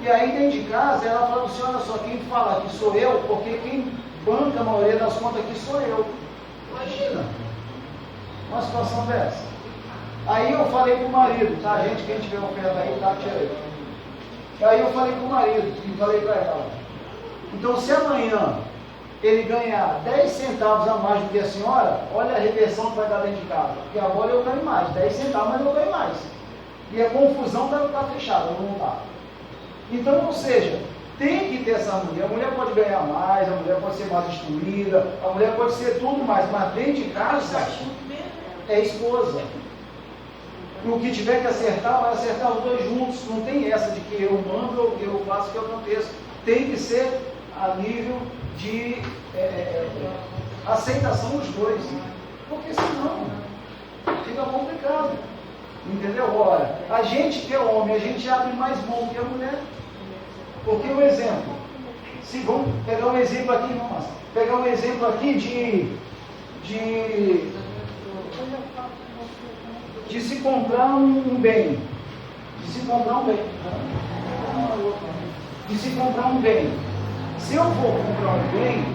E aí dentro de casa, ela falou assim, olha só, quem fala que sou eu, porque quem banca a maioria das contas aqui sou eu. Imagina, uma situação dessa. Aí eu falei pro marido, tá, gente, quem tiver oferta aí, tá, tira aí. Aí eu falei pro marido, e falei para ela, então se amanhã ele ganhar 10 centavos a mais do que a senhora, olha a reversão que vai dar dentro de casa. Porque agora eu ganho mais, 10 centavos, mas eu ganho mais. E a confusão está fechada, não está. Então, ou seja, tem que ter essa mulher. A mulher pode ganhar mais, a mulher pode ser mais instruída, a mulher pode ser tudo mais, mas dentro de casa é esposa. E o que tiver que acertar, vai acertar os dois juntos. Não tem essa de que eu mando, eu faço o que eu aconteço. Tem que ser a nível de aceitação dos dois. Porque senão fica complicado. Entendeu? Ora, a gente que é homem, a gente abre mais mão que a mulher. Porque o exemplo, se vamos pegar um exemplo aqui, vamos pegar um exemplo aqui de se comprar um bem. De se comprar um bem. De se comprar um bem. Se eu vou comprar um bem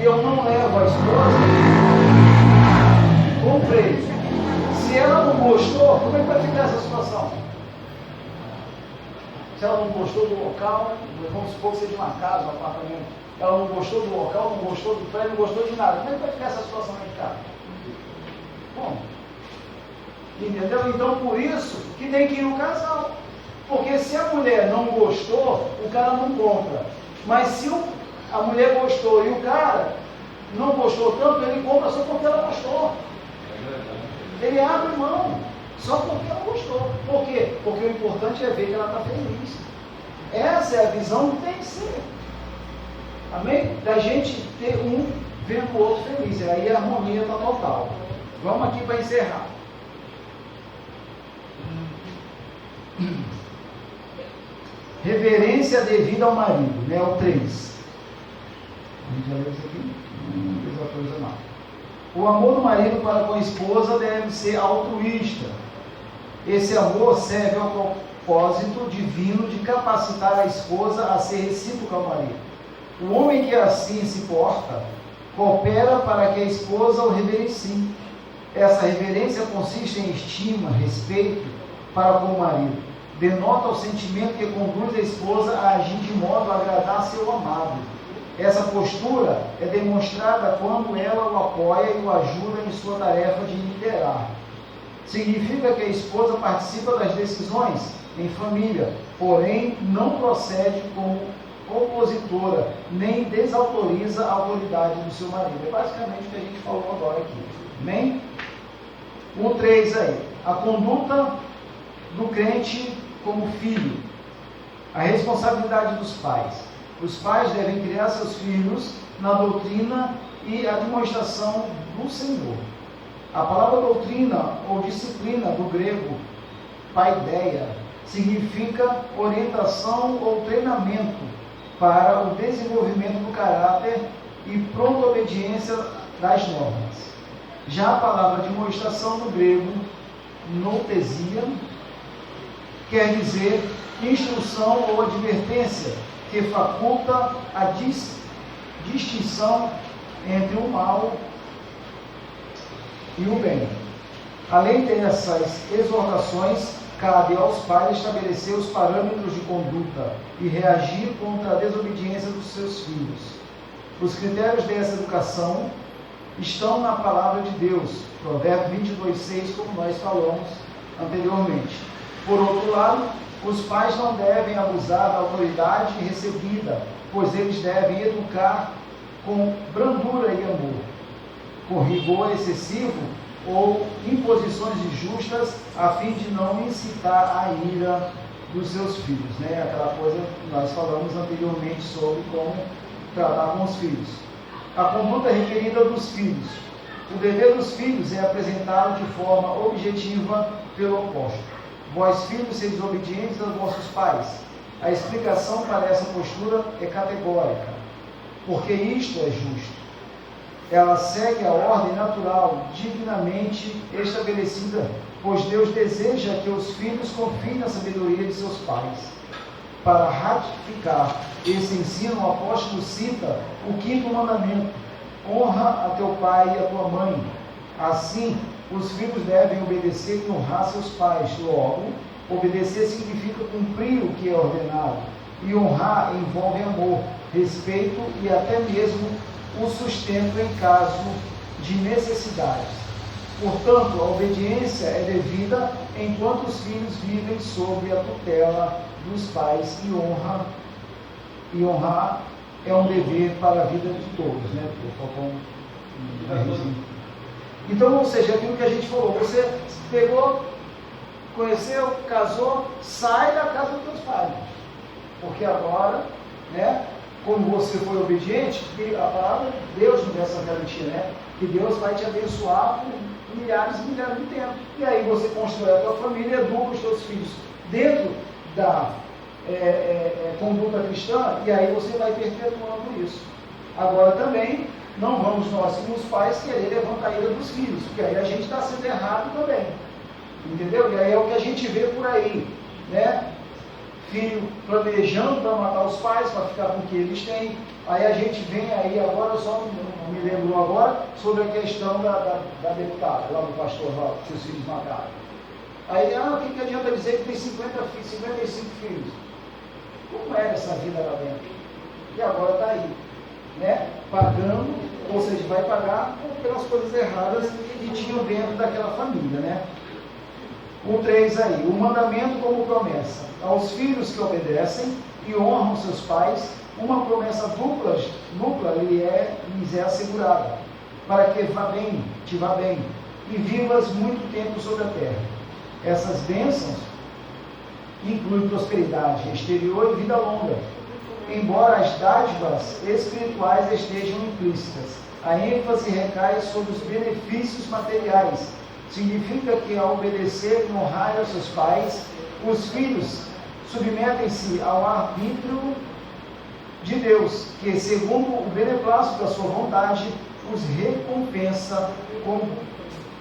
e eu não levo a esposa, comprei. Se ela não gostou, como é que vai ficar essa situação? Se ela não gostou do local, vamos supor que seja uma casa, um apartamento, ela não gostou do local, não gostou do prédio, não gostou de nada, como é que vai ficar essa situação aí de casa? Como? Entendeu? Então, por isso que tem que ir o casal. Porque se a mulher não gostou, o cara não compra. Mas se a mulher gostou e o cara não gostou tanto, ele compra só porque ela gostou. Ele abre mão só porque ela gostou. Por quê? Porque o importante é ver que ela está feliz. Essa é a visão que tem que ser. Amém? Da gente ter um vendo o outro feliz. E aí a harmonia está total. Vamos aqui para encerrar. Reverência devida ao marido, né? O 3. A gente já leu isso aqui? Não fez a coisa não. O amor do marido para com a esposa deve ser altruísta. Esse amor serve ao propósito divino de capacitar a esposa a ser recíproca ao marido. O homem que assim se porta, coopera para que a esposa o reverencie. Essa reverência consiste em estima, respeito para com o marido. Denota o sentimento que conduz a esposa a agir de modo a agradar seu amado. Essa postura é demonstrada quando ela o apoia e o ajuda em sua tarefa de liderar. Significa que a esposa participa das decisões em família, porém não procede como opositora, nem desautoriza a autoridade do seu marido. É basicamente o que a gente falou agora aqui. Amém? O 3 aí. A conduta do crente como filho. A responsabilidade dos pais. Os pais devem criar seus filhos na doutrina e admoestação do Senhor. A palavra doutrina ou disciplina do grego, paideia, significa orientação ou treinamento para o desenvolvimento do caráter e pronta obediência das normas. Já a palavra admoestação do grego, noutesia, quer dizer instrução ou advertência, que faculta a distinção entre o mal e o bem. Além dessas exortações, cabe aos pais estabelecer os parâmetros de conduta e reagir contra a desobediência dos seus filhos. Os critérios dessa educação estão na palavra de Deus, Provérbios 22:6, como nós falamos anteriormente. Por outro lado, os pais não devem abusar da autoridade recebida, pois eles devem educar com brandura e amor, com rigor excessivo ou imposições injustas, a fim de não incitar a ira dos seus filhos. Né? Aquela coisa que nós falamos anteriormente sobre como tratar com os filhos. A conduta requerida dos filhos. O dever dos filhos é apresentado de forma objetiva pelo apóstolo. Vós, filhos, seis obedientes aos vossos pais. A explicação para essa postura é categórica, porque isto é justo. Ela segue a ordem natural, divinamente estabelecida, pois Deus deseja que os filhos confiem na sabedoria de seus pais. Para ratificar esse ensino, o apóstolo cita o 5º mandamento: honra a teu pai e a tua mãe. Assim, os filhos devem obedecer e honrar seus pais. Logo, obedecer significa cumprir o que é ordenado, e honrar envolve amor, respeito e até mesmo o sustento em caso de necessidades. Portanto, a obediência é devida enquanto os filhos vivem sob a tutela dos pais, e honrar é um dever para a vida de todos, né? Então, ou seja, aquilo que a gente falou, você pegou, conheceu, casou, sai da casa dos teus pais, porque agora, né, como você foi obediente, a palavra de Deus nos dá essa garantia, né? Que Deus vai te abençoar por milhares e milhares de tempo. E aí você constrói a tua família, educa os teus filhos dentro da conduta cristã, e aí você vai perpetuando isso. Agora também, não vamos nós, como os pais, querer levantar a ira dos filhos, porque aí a gente está sendo errado também. Entendeu? E aí é o que a gente vê por aí, né? Filho planejando para matar os pais, para ficar com o que eles têm. Aí a gente vem aí, agora eu só não me lembro agora, sobre a questão da deputada, lá do pastor, lá, que os filhos mataram. Aí, o que adianta dizer que tem 55 filhos? Como era essa vida lá dentro? E agora está aí, né? Pagando, ou seja, vai pagar por pelas coisas erradas que tinham dentro daquela família, né? O 3 aí, o mandamento como promessa. Aos filhos que obedecem e honram seus pais, uma promessa dupla lhes é assegurada, para que te vá bem, e vivas muito tempo sobre a terra. Essas bênçãos incluem prosperidade exterior e vida longa, embora as dádivas espirituais estejam implícitas. A ênfase recai sobre os benefícios materiais. Significa que, ao obedecer e honrar aos seus pais, os filhos submetem-se ao arbítrio de Deus, que, segundo o beneplácito da sua vontade, os recompensa com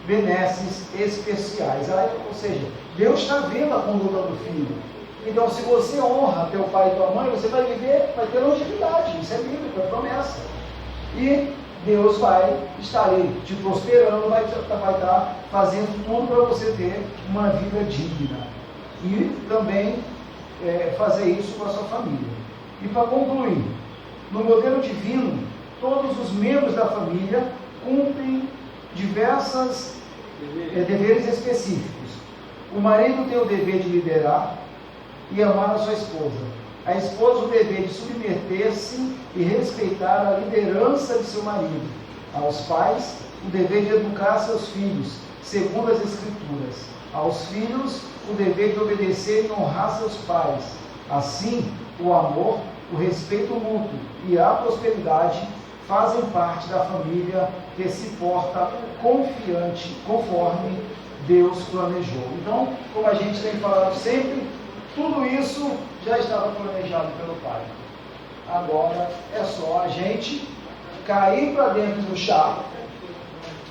benesses especiais. Ou seja, Deus está vendo a conduta do filho. Então, se você honra teu pai e tua mãe, você vai viver, vai ter longevidade. Isso é bíblico, é promessa. E Deus vai estar ali te prosperando, vai estar fazendo tudo para você ter uma vida digna. E também fazer isso com a sua família. E para concluir, no modelo divino, todos os membros da família cumprem diversos deveres específicos. O marido tem o dever de liderar e amar a sua esposa. A esposa o dever de submeter-se e respeitar a liderança de seu marido. Aos pais, o dever de educar seus filhos, segundo as Escrituras. Aos filhos, o dever de obedecer e honrar seus pais. Assim, o amor, o respeito mútuo e a prosperidade fazem parte da família que se porta confiante, conforme Deus planejou. Então, como a gente tem falado sempre, tudo isso já estava planejado pelo Pai. Agora é só a gente cair para dentro do chá,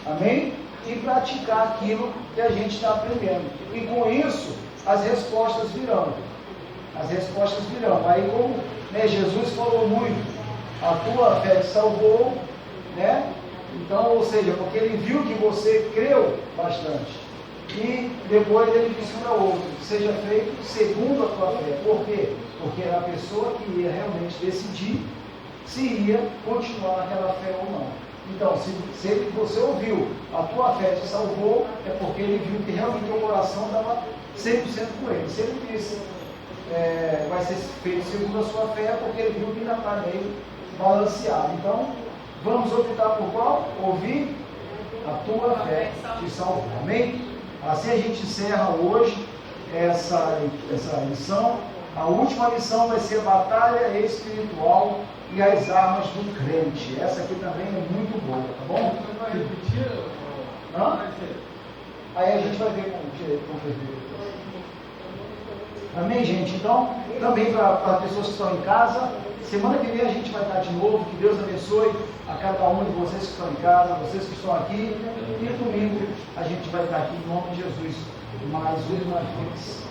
amém? E praticar aquilo que a gente está aprendendo. E com isso, as respostas virão. As respostas virão. Aí, como Jesus falou muito, a tua fé te salvou, né? Então, ou seja, porque ele viu que você creu bastante. E depois ele disse para o outro, seja feito segundo a tua fé. Por quê? Porque era a pessoa que ia realmente decidir se ia continuar naquela fé ou não. Então, se você ouviu, a tua fé te salvou, é porque ele viu que realmente o coração estava 100% com ele. Se ele disse, vai ser feito segundo a sua fé, é porque ele viu que ainda está meio balanceado. Então, vamos optar por qual? Ouvir, a tua fé te salvou. Amém? Assim a gente encerra hoje essa lição. A última lição vai ser a batalha espiritual e as armas do crente. Essa aqui também é muito boa, tá bom? Vai repetir? Aí a gente vai ver com certeza. Amém, gente? Então, também para pessoas que estão em casa, semana que vem a gente vai estar de novo. Que Deus abençoe a cada um de vocês que estão em casa, vocês que estão aqui. E domingo a gente vai estar aqui em nome de Jesus mais uma vez.